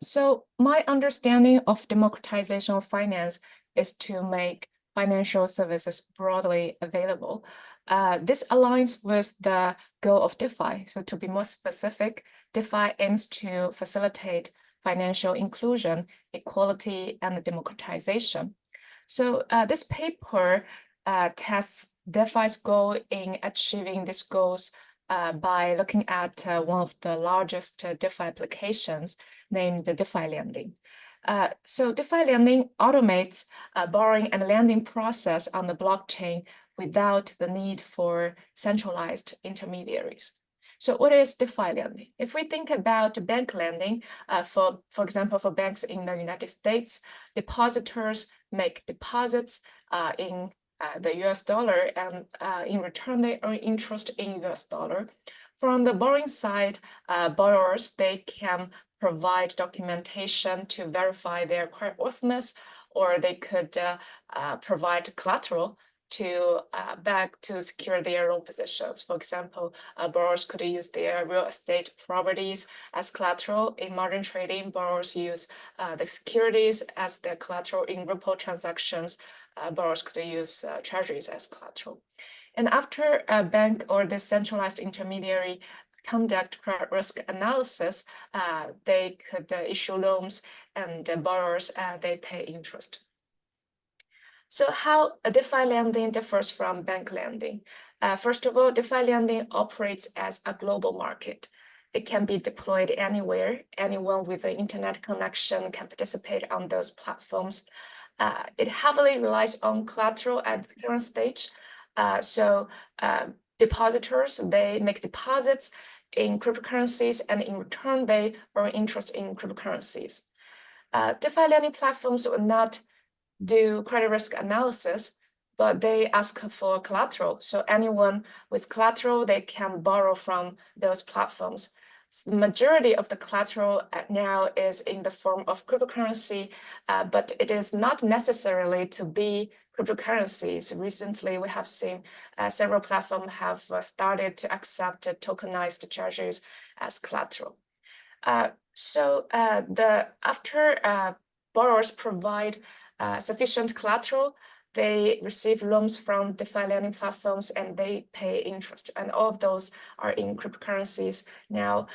S5: So my understanding of democratization of finance is to make financial services broadly available. This aligns with the goal of DeFi. So to be more specific, DeFi aims to facilitate financial inclusion, equality, and democratization. So this paper tests DeFi's goal in achieving these goals by looking at one of the largest DeFi applications named the DeFi lending. So DeFi lending automates borrowing and lending process on the blockchain without the need for centralized intermediaries. So what is DeFi lending? If we think about bank lending, for example, for banks in the United States, depositors make deposits in the US dollar, and in return, they earn interest in US dollar. From the borrowing side, borrowers, they can provide documentation to verify their creditworthiness, or they could provide collateral to back to secure their loan positions. For example, borrowers could use their real estate properties as collateral. In margin trading, borrowers use the securities as their collateral. In repo transactions, borrowers could use treasuries as collateral. And after a bank or the centralized intermediary conduct credit risk analysis, they could issue loans, and borrowers, they pay interest. So how DeFi lending differs from bank lending? First of all, DeFi lending operates as a global market. It can be deployed anywhere. Anyone with an internet connection can participate on those platforms. It heavily relies on collateral at the current stage. So depositors, they make deposits in cryptocurrencies, and in return, they earn interest in cryptocurrencies. DeFi lending platforms will not do credit risk analysis, but they ask for collateral. So anyone with collateral, they can borrow from those platforms. The majority of the collateral now is in the form of cryptocurrency, but it is not necessarily to be cryptocurrencies. Recently, we have seen several platforms have started to accept tokenized treasuries as collateral. After borrowers provide sufficient collateral, they receive loans from DeFi lending platforms and they pay interest. And all of those are in cryptocurrencies. Now,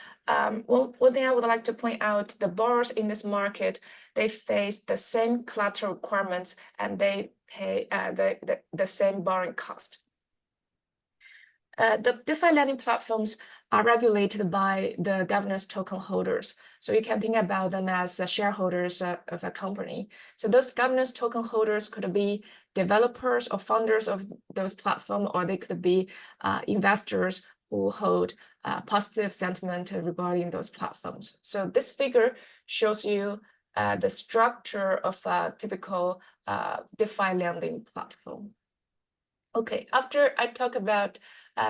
S5: one thing I would like to point out, the borrowers in this market, they face the same collateral requirements and they pay the same borrowing cost. The DeFi lending platforms are regulated by the governance token holders. So you can think about them as shareholders of a company. So those governance token holders could be developers or founders of those platforms, or they could be investors who hold positive sentiment regarding those platforms. So this figure shows you the structure of a typical DeFi lending platform. Okay, after I talk about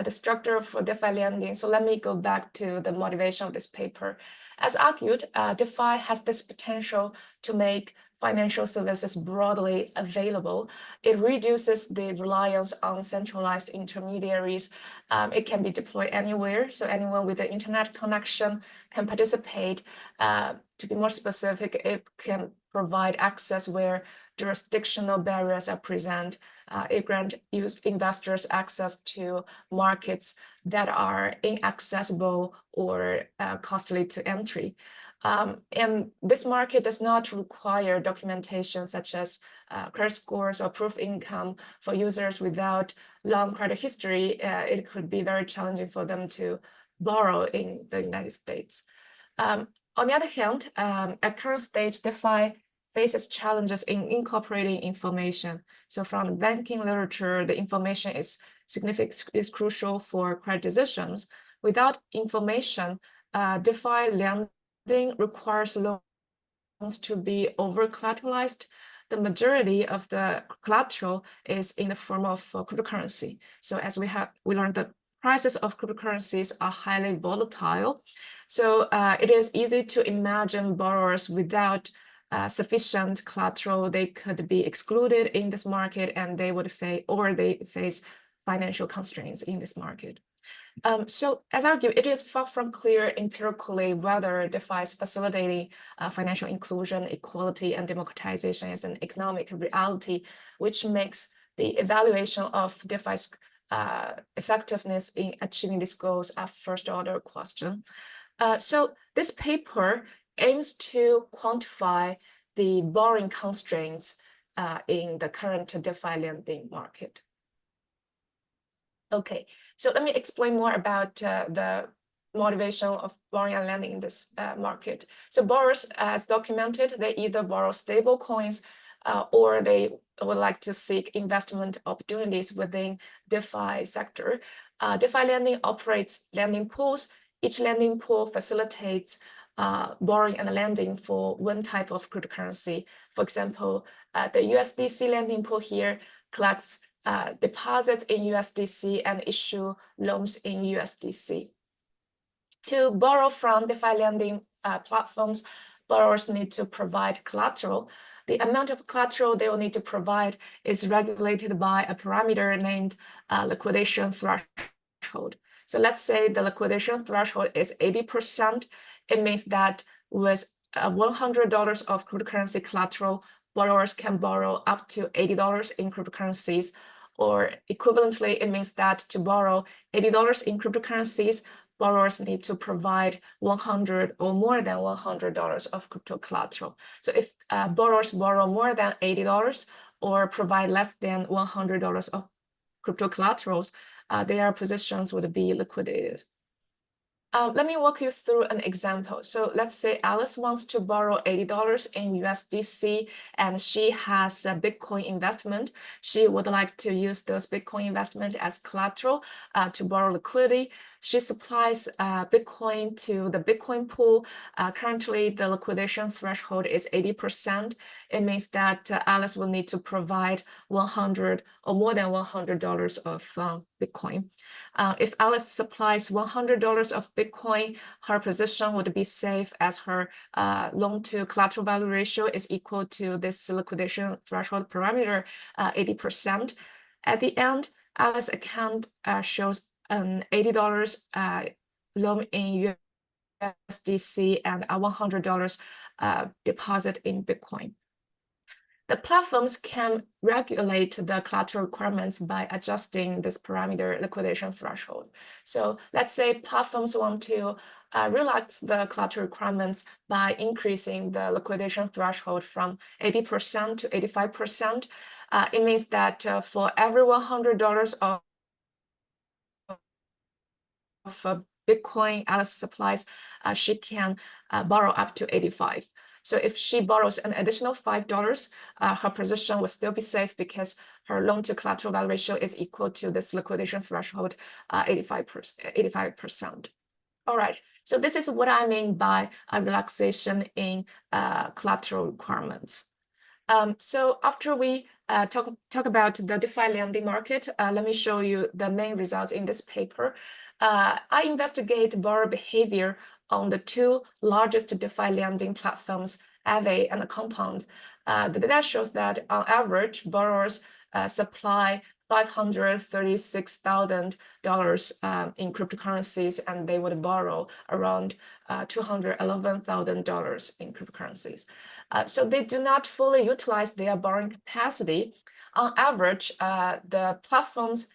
S5: the structure for DeFi lending, so let me go back to the motivation of this paper. As argued, DeFi has this potential to make financial services broadly available. It reduces the reliance on centralized intermediaries. It can be deployed anywhere, so anyone with an internet connection can participate. To be more specific, it can provide access where jurisdictional barriers are present. It grants investors access to markets that are inaccessible or costly to entry. And this market does not require documentation such as credit scores or proof of income for users without long credit history. It could be very challenging for them to borrow in the United States. On the other hand, at current stage, DeFi faces challenges in incorporating information. So from the banking literature, the information is crucial for credit decisions. Without information, DeFi lending requires loans to be over-collateralized. The majority of the collateral is in the form of cryptocurrency. So as we learned, the prices of cryptocurrencies are highly volatile. So it is easy to imagine borrowers without sufficient collateral, they could be excluded in this market and they would face financial constraints in this market. So as argued, it is far from clear empirically whether DeFi is facilitating financial inclusion, equality, and democratization as an economic reality, which makes the evaluation of DeFi's effectiveness in achieving these goals a first-order question. So this paper aims to quantify the borrowing constraints in the current DeFi lending market. Okay, so let me explain more about the motivation of borrowing and lending in this market. So borrowers, as documented, they either borrow stable coins or they would like to seek investment opportunities within DeFi sector. DeFi lending operates lending pools. Each lending pool facilitates borrowing and lending for one type of cryptocurrency. For example, the USDC lending pool here collects deposits in USDC and issue loans in USDC. To borrow from DeFi lending platforms, borrowers need to provide collateral. The amount of collateral they will need to provide is regulated by a parameter named liquidation threshold. So let's say the liquidation threshold is 80%. It means that with $100 of cryptocurrency collateral, borrowers can borrow up to $80 in cryptocurrencies, or equivalently, it means that to borrow $80 in cryptocurrencies, borrowers need to provide $100 or more than $100 of crypto collateral. So if borrowers borrow more than $80 or provide less than $100 of crypto collaterals, their positions would be liquidated. Let me walk you through an example. So let's say Alice wants to borrow $80 in USDC and she has a Bitcoin investment. She would like to use those Bitcoin investment as collateral to borrow liquidity. She supplies Bitcoin to the Bitcoin pool. Currently, the liquidation threshold is 80%. It means that Alice will need to provide $100 or more than $100 of Bitcoin. If Alice supplies $100 of Bitcoin, her position would be safe as her loan to collateral value ratio is equal to this liquidation threshold parameter, 80%. At the end, Alice's account shows an $80 loan in USDC and a $100 deposit in Bitcoin. The platforms can regulate the collateral requirements by adjusting this parameter liquidation threshold. So let's say platforms want to relax the collateral requirements by increasing the liquidation threshold from 80% to 85%. It means that for every $100 of Bitcoin Alice supplies, she can borrow up to 85. So if she borrows an additional $5, her position will still be safe because her loan to collateral value ratio is equal to this liquidation threshold, 85%. All right, so this is what I mean by a relaxation in collateral requirements. So after we talk about the DeFi lending market, let me show you the main results in this paper. I investigate borrower behavior on the two largest DeFi lending platforms, Aave and Compound. The data shows that on average, borrowers supply $536,000 in cryptocurrencies, and they would borrow around $211,000 in cryptocurrencies. So they do not fully utilize their borrowing capacity. On average, the platforms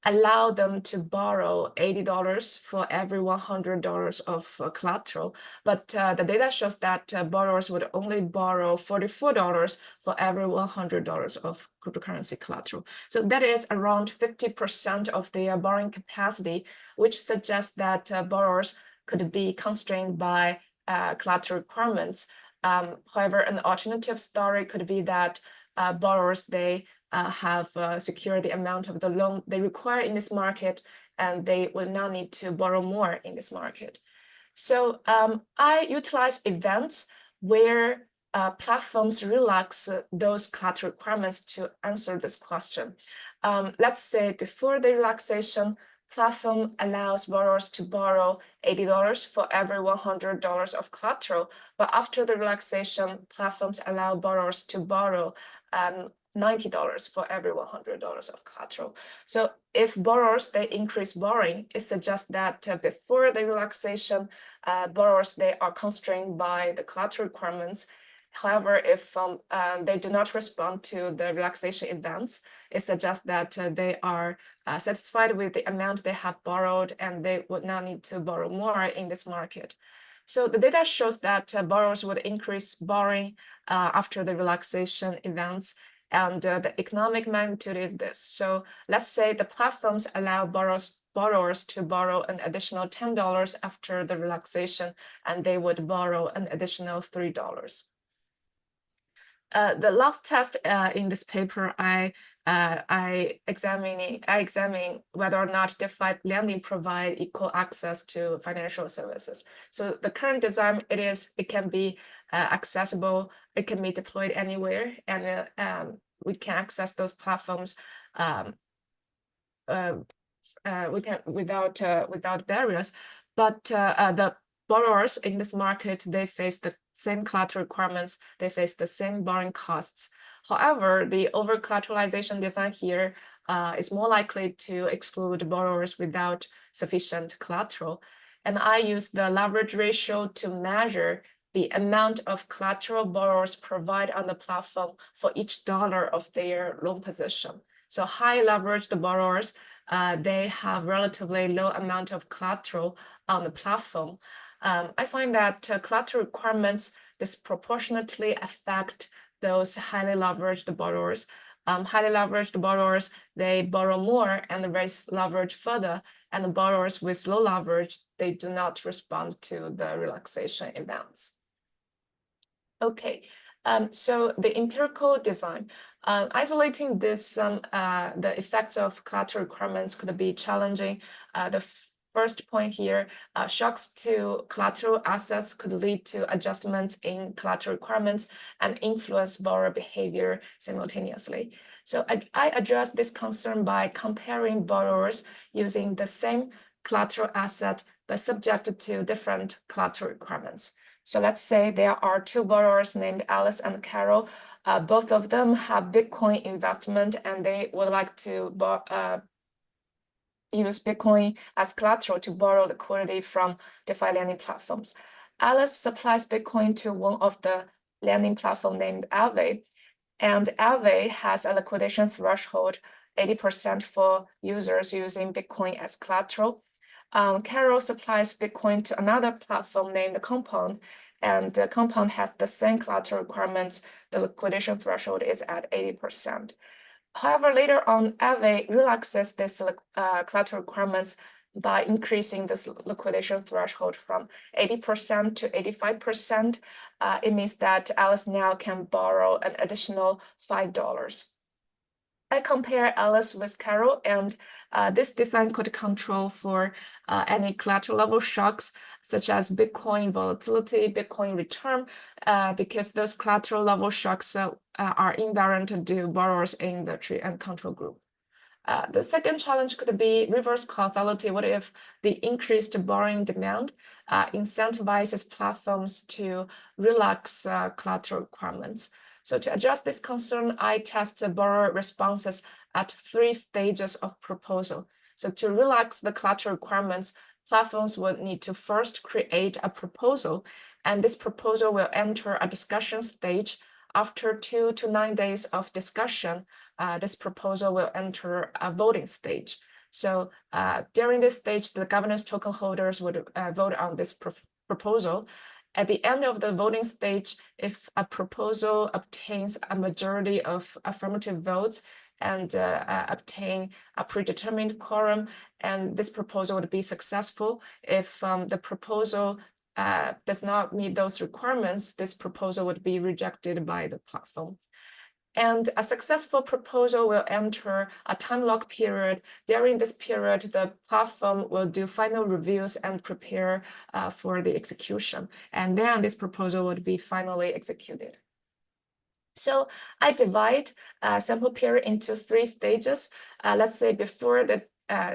S5: allow them to borrow $80 for every $100 of collateral. But the data shows that borrowers would only borrow $44 for every $100 of cryptocurrency collateral. So that is around 50% of their borrowing capacity, which suggests that borrowers could be constrained by collateral requirements. However, an alternative story could be that borrowers, they have secured the amount of the loan they require in this market, and they will not need to borrow more in this market. So I utilize events where platforms relax those collateral requirements to answer this question. Let's say before the relaxation, platform allows borrowers to borrow $80 for every $100 of collateral, but after the relaxation, platforms allow borrowers to borrow $90 for every $100 of collateral. So if borrowers, they increase borrowing, it suggests that before the relaxation, borrowers, they are constrained by the collateral requirements. However, if they do not respond to the relaxation events, it suggests that they are satisfied with the amount they have borrowed, and they would not need to borrow more in this market. So the data shows that borrowers would increase borrowing after the relaxation events, and the economic magnitude is this. So let's say the platforms allow borrowers to borrow an additional $10 after the relaxation, and they would borrow an additional $3. The last test in this paper, I examine whether or not DeFi lending provide equal access to financial services. So the current design, it can be accessible, it can be deployed anywhere, and we can access those platforms without barriers. But the borrowers in this market, they face the same collateral requirements, they face the same borrowing costs. However, the over-collateralization design here is more likely to exclude borrowers without sufficient collateral. And I use the leverage ratio to measure the amount of collateral borrowers provide on the platform for each dollar of their loan position. So high leveraged borrowers, they have relatively low amount of collateral on the platform. I find that collateral requirements disproportionately affect those highly leveraged borrowers. Highly leveraged borrowers, they borrow more and raise leverage further, and the borrowers with low leverage, they do not respond to the relaxation events. Okay, so the empirical design. Isolating this, the effects of collateral requirements could be challenging. The first point here, shocks to collateral assets could lead to adjustments in collateral requirements and influence borrower behavior simultaneously. So I address this concern by comparing borrowers using the same collateral asset, but subjected to different collateral requirements. So let's say there are two borrowers named Alice and Carol. Both of them have Bitcoin investment, and they would like to use Bitcoin as collateral to borrow liquidity from DeFi lending platforms. Alice supplies Bitcoin to one of the lending platform named Moravvej, and Moravvej has a liquidation threshold 80% for users using Bitcoin as collateral. Carol supplies Bitcoin to another platform named Compound, and Compound has the same collateral requirements. The liquidation threshold is at 80%. However, later on, Moravvej relaxes this collateral requirements by increasing this liquidation threshold from 80% to 85%. It means that Alice now can borrow an additional $5. I compare Alice with Carol, and this design could control for any collateral level shocks, such as Bitcoin volatility, Bitcoin return, because those collateral level shocks are invariant to borrowers in the trade and control group. The second challenge could be reverse causality. What if the increased borrowing demand incentivizes platforms to relax collateral requirements? So to address this concern, I test the borrower responses at 3 stages of proposal. So to relax the collateral requirements, platforms would need to first create a proposal, and this proposal will enter a discussion stage. After 2 to 9 days of discussion, this proposal will enter a voting stage. So during this stage, the governance token holders would vote on this proposal. At the end of the voting stage, if a proposal obtains a majority of affirmative votes and obtain a predetermined quorum, and this proposal would be successful. If the proposal does not meet those requirements, this proposal would be rejected by the platform. And a successful proposal will enter a time lock period. During this period, the platform will do final reviews and prepare for the execution. And then this proposal would be finally executed. So I divide sample period into 3 stages. Let's say before the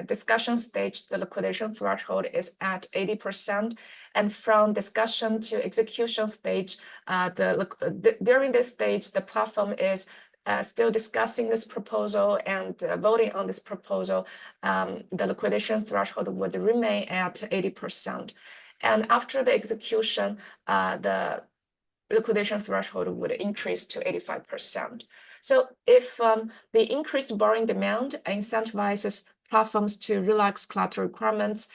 S5: discussion stage, the liquidation threshold is at 80%. And from discussion to execution stage, during this stage, the platform is still discussing this proposal and voting on this proposal. The liquidation threshold would remain at 80%. And after the execution, the liquidation threshold would increase to 85%. So if the increased borrowing demand incentivizes platforms to relax collateral requirements,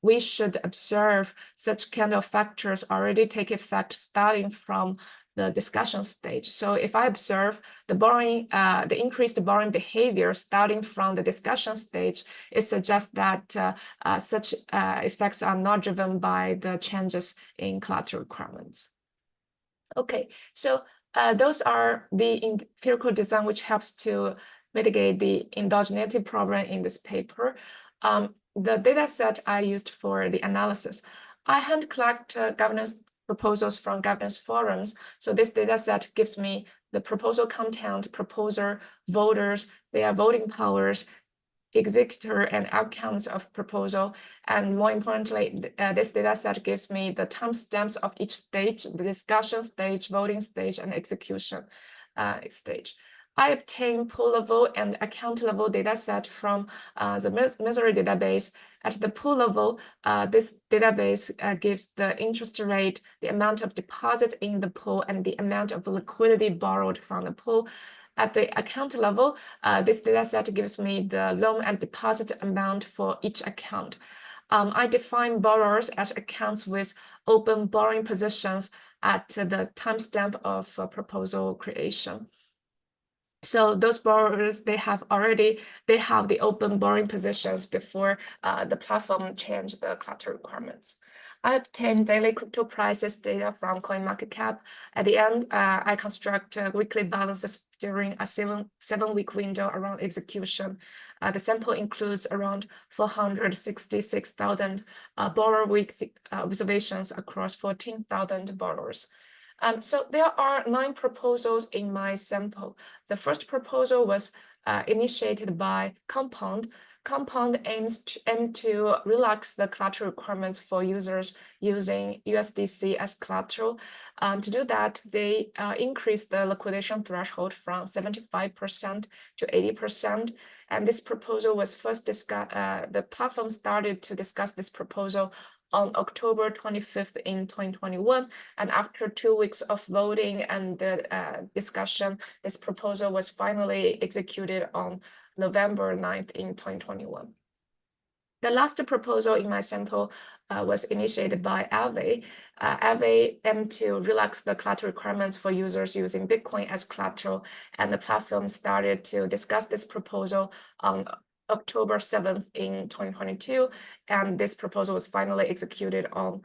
S5: we should observe such kind of factors already take effect starting from the discussion stage. So if I observe the increased borrowing behavior starting from the discussion stage, it suggests that such effects are not driven by the changes in collateral requirements. Okay, so those are the empirical design which helps to mitigate the endogeneity problem in this paper. The data set I used for the analysis, I hand collect governance proposals from governance forums. So this data set gives me the proposal content, proposer, voters, their voting powers, executor and outcomes of proposal. And more importantly, this data set gives me the timestamps of each stage, the discussion stage, voting stage, and execution stage. I obtain pool level and account level data set from the Missouri database. At the pool level, this database gives the interest rate, the amount of deposits in the pool, and the amount of liquidity borrowed from the pool. At the account level, this data set gives me the loan and deposit amount for each account. I define borrowers as accounts with open borrowing positions at the timestamp of proposal creation. So those borrowers, they have the open borrowing positions before the platform changed the collateral requirements. I obtain daily crypto prices data from CoinMarketCap. At the end, I construct weekly balances during a 7-week window around execution. The sample includes around 466,000 borrower week observations across 14,000 borrowers. So there are 9 proposals in my sample. The first proposal was initiated by Compound. Compound aims to relax the collateral requirements for users using USDC as collateral. To do that, they increased the liquidation threshold from 75% to 80%. And this proposal was first discussed, the platform started to discuss this proposal on October 25th in 2021. And after 2 weeks of voting and the discussion, this proposal was finally executed on November 9th in 2021. The last proposal in my sample was initiated by Moravvej. Moravvej aimed to relax the collateral requirements for users using Bitcoin as collateral, and the platform started to discuss this proposal on October 7th in 2022, and this proposal was finally executed on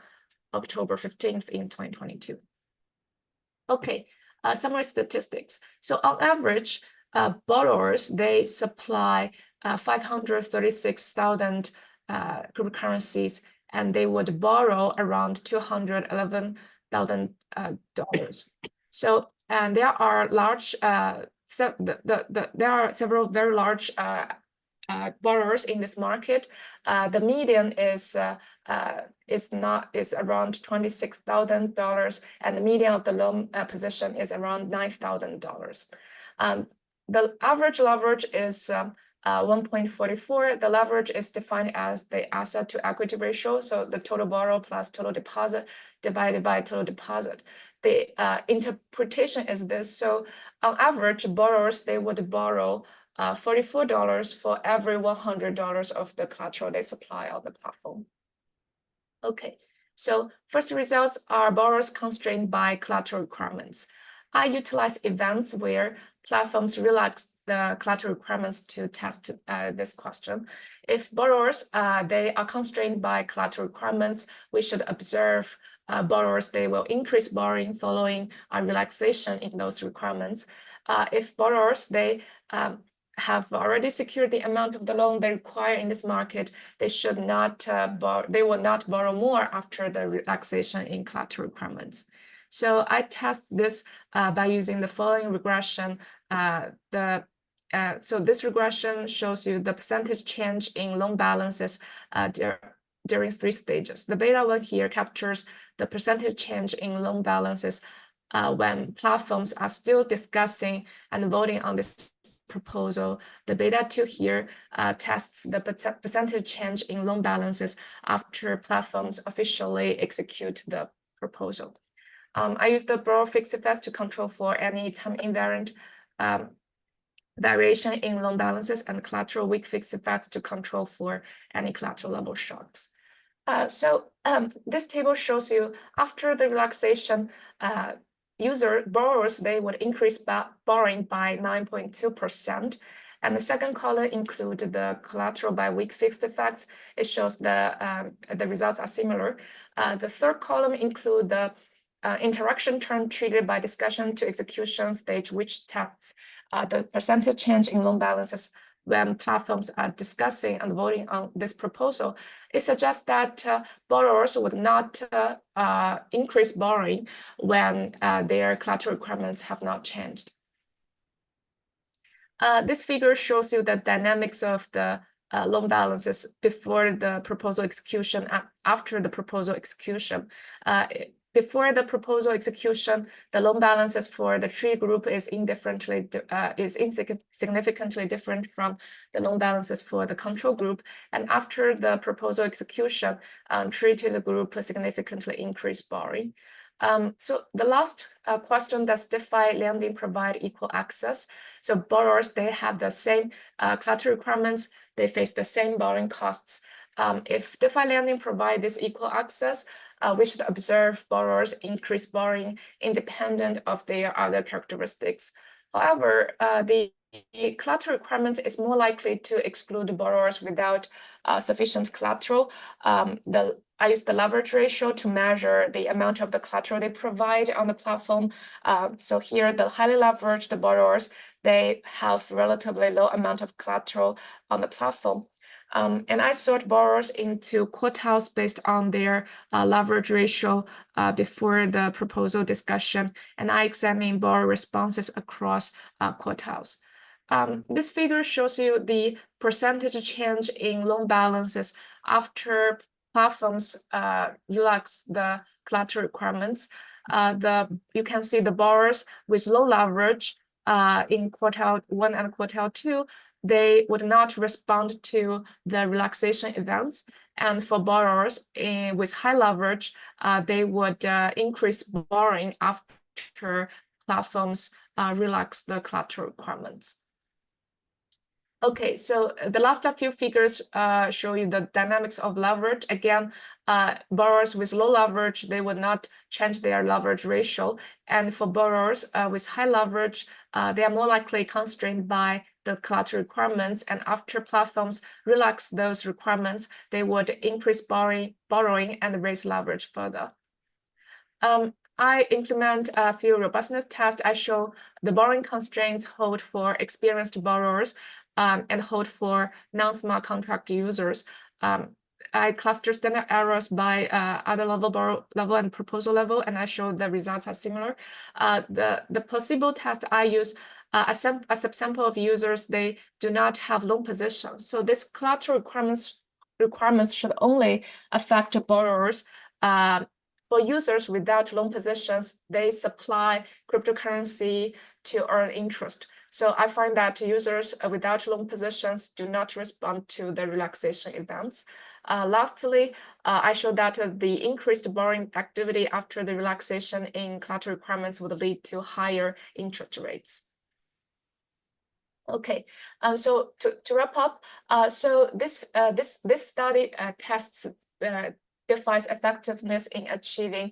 S5: October 15th in 2022. Okay, summary statistics. So on average, borrowers, they supply 536,000 cryptocurrencies, and they would borrow around $211,000. So, and there are large, there are several very large borrowers in this market. The median is around $26,000, and the median of the loan position is around $9,000. The average leverage is 1.44. The leverage is defined as the asset to equity ratio, so the total borrow plus total deposit divided by total deposit. The interpretation is this: so on average, borrowers, they would borrow $44 for every $100 of the collateral they supply on the platform. Okay, so first results are borrowers constrained by collateral requirements. I utilize events where platforms relax the collateral requirements to test this question. If borrowers, they are constrained by collateral requirements, we should observe borrowers, they will increase borrowing following a relaxation in those requirements. If borrowers, they have already secured the amount of the loan they require in this market, they should not they will not borrow more after the relaxation in collateral requirements. So I test this by using the following regression. So this regression shows you the percentage change in loan balances during 3 stages. The beta 1 here captures the percentage change in loan balances when platforms are still discussing and voting on this proposal. The beta 2 here tests the percentage change in loan balances after platforms officially execute the proposal. I use the borrower fixed effects to control for any time invariant variation in loan balances, and collateral weak fixed effects to control for any collateral level shocks. This table shows you after the relaxation, borrowers, they would increase borrowing by 9.2%. And the second column include the collateral by weak fixed effects. It shows the results are similar. The third column include the interaction term treated by discussion to execution stage, which tests the percentage change in loan balances when platforms are discussing and voting on this proposal. It suggests that borrowers would not increase borrowing when their collateral requirements have not changed. This figure shows you the dynamics of the loan balances before the proposal execution, after the proposal execution. Before the proposal execution, the loan balances for the tree group is insignificantly different from the loan balances for the control group. And after the proposal execution, treated group significantly increased borrowing. So the last question, does DeFi lending provide equal access? So borrowers, they have the same collateral requirements, they face the same borrowing costs. If DeFi lending provide this equal access, we should observe borrowers increase borrowing independent of their other characteristics. However, the collateral requirement is more likely to exclude borrowers without sufficient collateral. I use the leverage ratio to measure the amount of the collateral they provide on the platform. So here, the highly leveraged borrowers, they have relatively low amount of collateral on the platform. And I sort borrowers into quartiles based on their leverage ratio before the proposal discussion, and I examine borrower responses across quartiles. This figure shows you the percentage change in loan balances after platforms relax the collateral requirements. You can see the borrowers with low leverage in quartile 1 and quartile 2, they would not respond to the relaxation events. And for borrowers with high leverage, they would increase borrowing after platforms relax the collateral requirements. Okay, so the last few figures show you the dynamics of leverage. Again, borrowers with low leverage, they would not change their leverage ratio. And for borrowers with high leverage, they are more likely constrained by the collateral requirements. And after platforms relax those requirements, they would increase borrowing and raise leverage further. I implement a few robustness tests. I show the borrowing constraints hold for experienced borrowers and hold for non-smart contract users. I cluster standard errors by other level and proposal level, and I show the results are similar. The placebo test, I use a subsample of users, they do not have loan positions. So this collateral requirements should only affect borrowers. For users without loan positions, they supply cryptocurrency to earn interest. So I find that users without loan positions do not respond to the relaxation events. Lastly, I show that the increased borrowing activity after the relaxation in collateral requirements would lead to higher interest rates. Okay, so to wrap up, so this study tests DeFi's effectiveness in achieving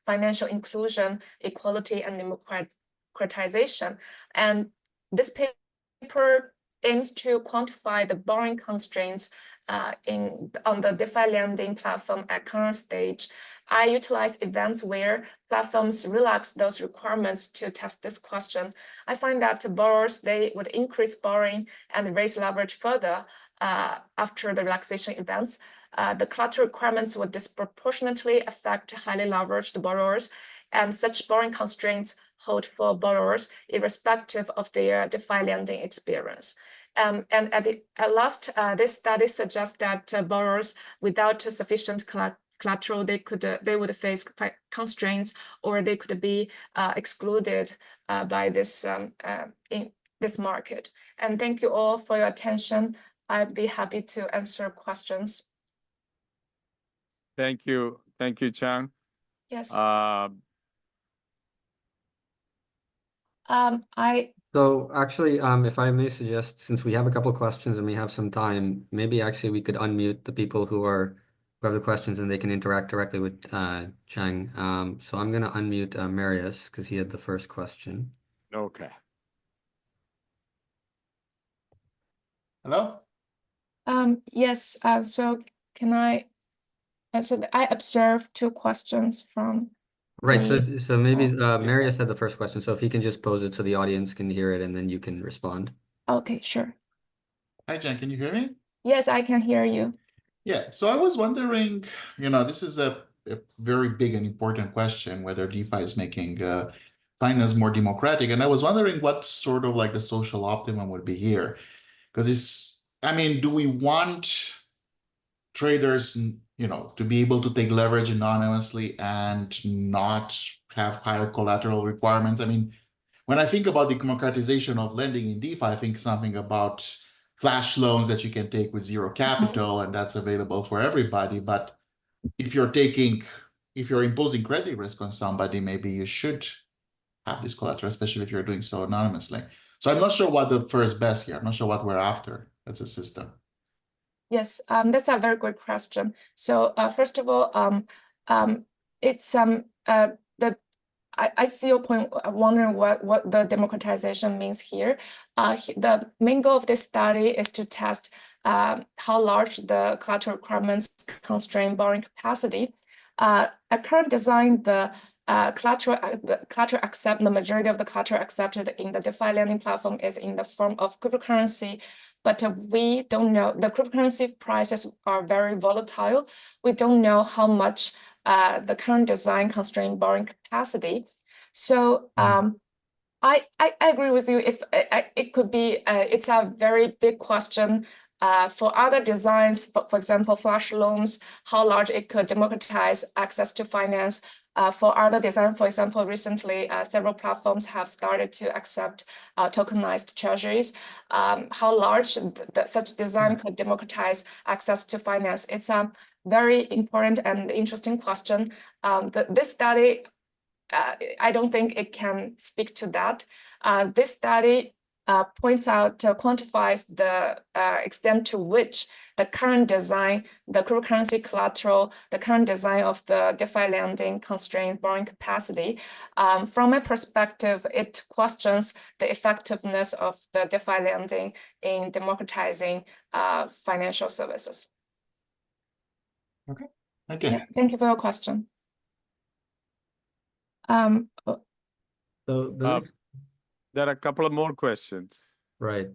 S5: financial inclusion, equality, and democratization. And this paper aims to quantify the borrowing constraints on the DeFi lending platform at current stage. I utilize events where platforms relax those requirements to test this question. I find that borrowers, they would increase borrowing and raise leverage further after the relaxation events. The collateral requirements would disproportionately affect highly leveraged borrowers, and such borrowing constraints hold for borrowers irrespective of their DeFi lending experience. And at last, this study suggests that borrowers without sufficient collateral, they would face constraints, or they could be excluded by this in this market. And thank you all for your attention. I'd be happy to answer questions.
S1: Thank you, Qiang.
S5: Yes.
S2: So actually, if I may suggest, since we have a couple of questions and we have some time, maybe actually we could unmute the people who have the questions and they can interact directly with Qiang. So I'm going to unmute Marius because he had the first question.
S1: Okay.
S6: Hello?
S5: Yes, so can I, so I observed two questions from
S2: Right, so maybe Marius had the first question, so if he can just pose it so the audience can hear it and then you can respond.
S5: Okay, sure.
S6: Hi, Jen, can you hear me?
S5: Yes, I can hear you.
S6: Yeah, so I was wondering, this is a very big and important question, whether DeFi is making finance more democratic. And I was wondering what sort of like the social optimum would be here. Because do we want traders, to be able to take leverage anonymously and not have higher collateral requirements? When I think about the democratization of lending in DeFi, I think something about flash loans that you can take with zero capital, and that's available for everybody. But if you're imposing credit risk on somebody, maybe you should have this collateral, especially if you're doing so anonymously. So I'm not sure what the first best here. I'm not sure what we're after as a system.
S5: Yes, that's a very good question. So first of all, it's I see your point, wondering what the democratization means here. The main goal of this study is to test how large the collateral requirements constrain borrowing capacity. At current design, the the majority of the collateral accepted in the DeFi lending platform is in the form of cryptocurrency. But we don't know, the cryptocurrency prices are very volatile. We don't know how much the current design constrain borrowing capacity. So I agree with you. If it could be, it's a very big question. For other designs, for example, flash loans, how large it could democratize access to finance. For other design, for example, recently several platforms have started to accept tokenized treasuries. How large such design could democratize access to finance? It's a very important and interesting question. This study, I don't think it can speak to that. This study points out, quantifies the extent to which the current design, the cryptocurrency collateral, the current design of the DeFi lending constrained borrowing capacity. From my perspective, it questions the effectiveness of the DeFi lending in democratizing financial services.
S6: Okay, okay.
S5: Yeah, thank you for your question.
S2: So
S1: there are a couple of more questions.
S2: right.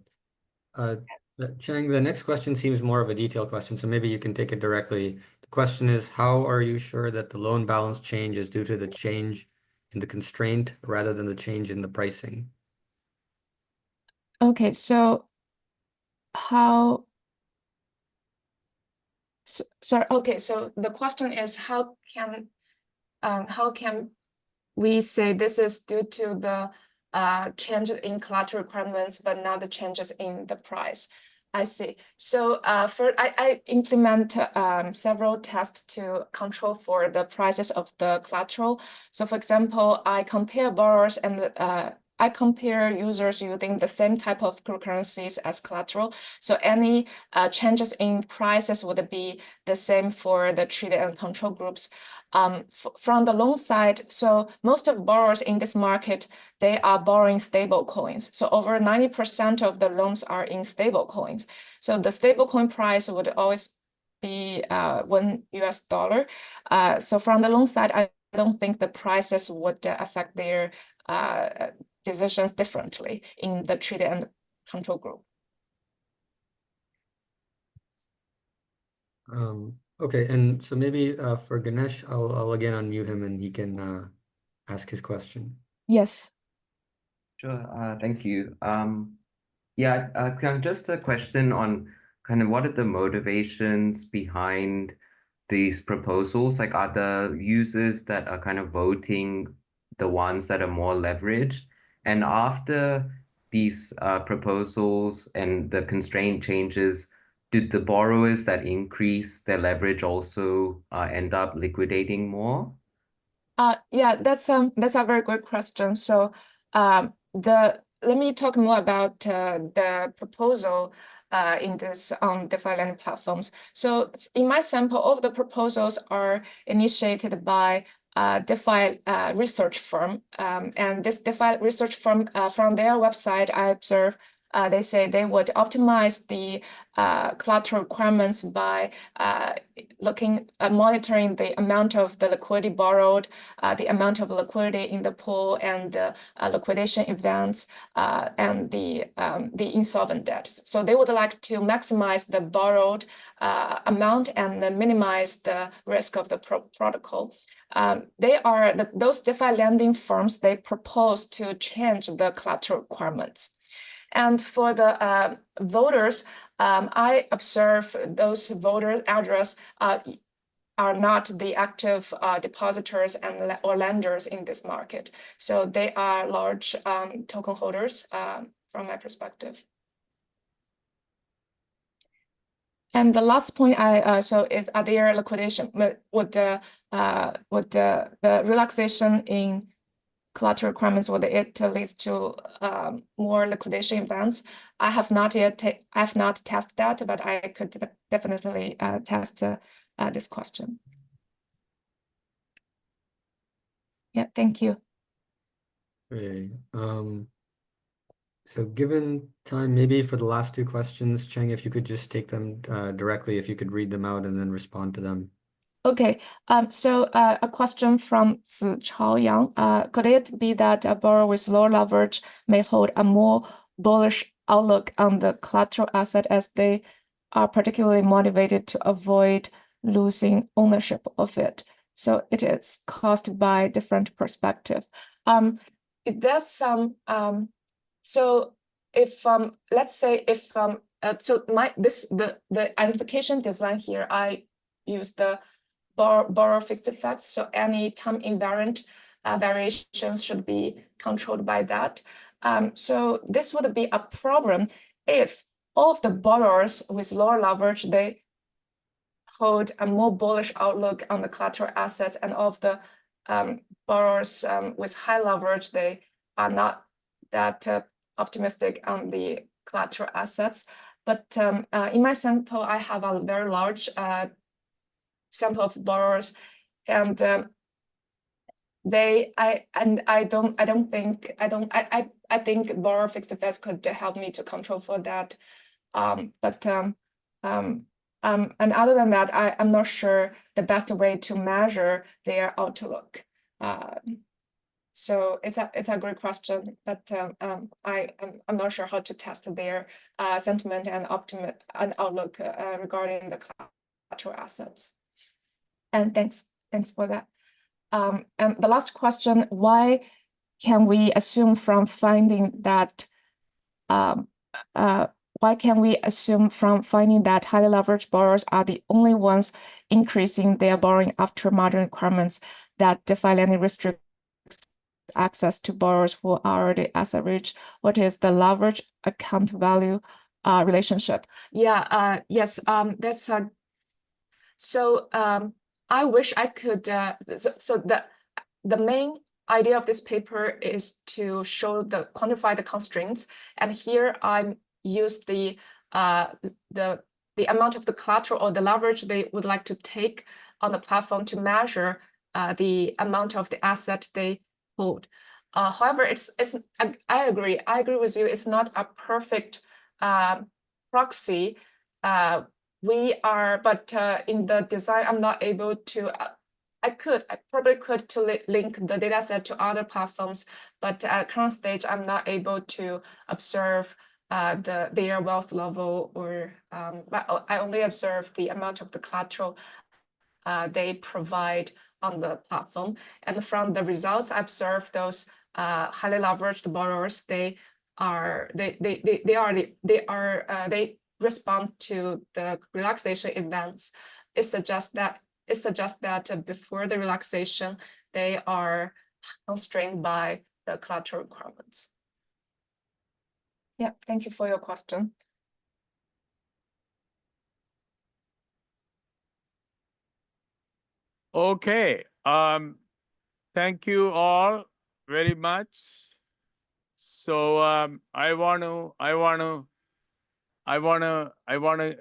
S2: Qiang, the next question seems more of a detailed question, so maybe you can take it directly. The question is, how are you sure that the loan balance change is due to the change in the constraint rather than the change in the pricing?
S5: Okay, so okay, so the question is how can we say this is due to the change in collateral requirements, but not the changes in the price? I see. So I implement several tests to control for the prices of the collateral. So for example, I compare borrowers and I compare users using the same type of cryptocurrencies as collateral. So any changes in prices would be the same for the treated and control groups. From the loan side, so most of borrowers in this market, they are borrowing stable coins. So over 90% of the loans are in stable coins. So the stable coin price would always be $1. So from the loan side, I don't think the prices would affect their decisions differently in the treated and control group.
S2: Okay, and so maybe for Ganesh, I'll again unmute him and he can ask his question.
S5: Yes.
S7: Sure, thank you. Yeah, Qiang, just a question on kind of what are the motivations behind these proposals? Like, are the users that are kind of voting the ones that are more leveraged? And after these proposals and the constraint changes, did the borrowers that increase their leverage also end up liquidating more?
S5: Yeah, that's a very good question. So let me talk more about the proposal in this DeFi lending platforms. So in my sample, all of the proposals are initiated by DeFi research firm. And this DeFi research firm, from their website, I observe they say they would optimize the collateral requirements by monitoring the amount of the liquidity borrowed, the amount of liquidity in the pool, and the liquidation events, and the insolvent debts. So they would like to maximize the borrowed amount and then minimize the risk of the protocol. Those DeFi lending firms, they propose to change the collateral requirements. And for the voters, I observe those voter address are not the active depositors or lenders in this market. So they are large token holders from my perspective. And the last point is are there liquidation? Would the relaxation in collateral requirements, would it lead to more liquidation events? I have not tested that, but I could definitely test this question. Yeah, thank you.
S2: Okay. So given time, maybe for the last two questions, Qiang, if you could just take them directly, if you could read them out and then respond to them.
S5: Okay, so a question from Qiang. Could it be that a borrower with lower leverage may hold a more bullish outlook on the collateral asset as they are particularly motivated to avoid losing ownership of it? So it is caused by different perspective. There's some so if let's say if so the identification design here, I use the borrower fixed effects, so any time invariant variations should be controlled by that. So this would be a problem if all of the borrowers with lower leverage, they hold a more bullish outlook on the collateral assets, and all of the borrowers with high leverage, they are not that optimistic on the collateral assets. But in my sample, I have a very large sample of borrowers, and I think borrower fixed effects could help me to control for that. And other than that, I'm not sure the best way to measure their outlook. So it's a great question, but I'm not sure how to test their sentiment and outlook regarding the collateral assets. And thanks for that. And the last question: why can we assume from finding that highly leveraged borrowers are the only ones increasing their borrowing after modern requirements that DeFi lending restricts access to borrowers who are already asset rich? What is the leverage account value relationship? Yeah, yes, that's a so I wish I could so the main idea of this paper is to quantify the constraints, and here I use the amount of the collateral or the leverage they would like to take on the platform to measure the amount of the asset they hold. However, I agree with you. It's not a perfect proxy. But in the design, I'm not able to. I probably could to link the data set to other platforms, but at current stage, I'm not able to observe their wealth level, or I only observe the amount of the collateral they provide on the platform. And from the results, I observe those highly leveraged borrowers. They respond to the relaxation events. It suggests that before the relaxation, they are constrained by the collateral requirements. Yeah, thank you for your question.
S1: Okay. Thank you all very much. So I want to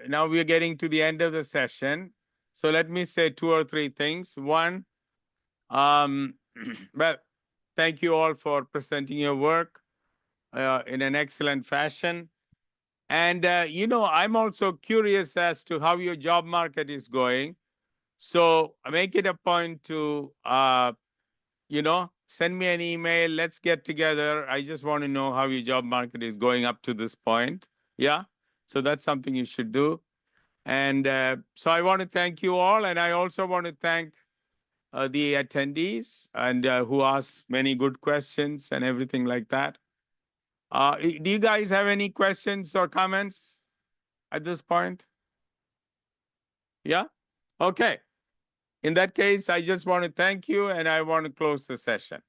S1: now we are getting to the end of the session. So let me say 2 or 3 things. One, well, thank you all for presenting your work in an excellent fashion. And, I'm also curious as to how your job market is going. So I make it a point to, send me an email. Let's get together. I just want to know how your job market is going up to this point. Yeah. So that's something you should do. And so I want to thank you all. And I also want to thank the attendees and who asked many good questions and everything like that. Do you guys have any questions or comments at this point? Yeah? Okay. In that case, I just want to thank you, and I want to close the session.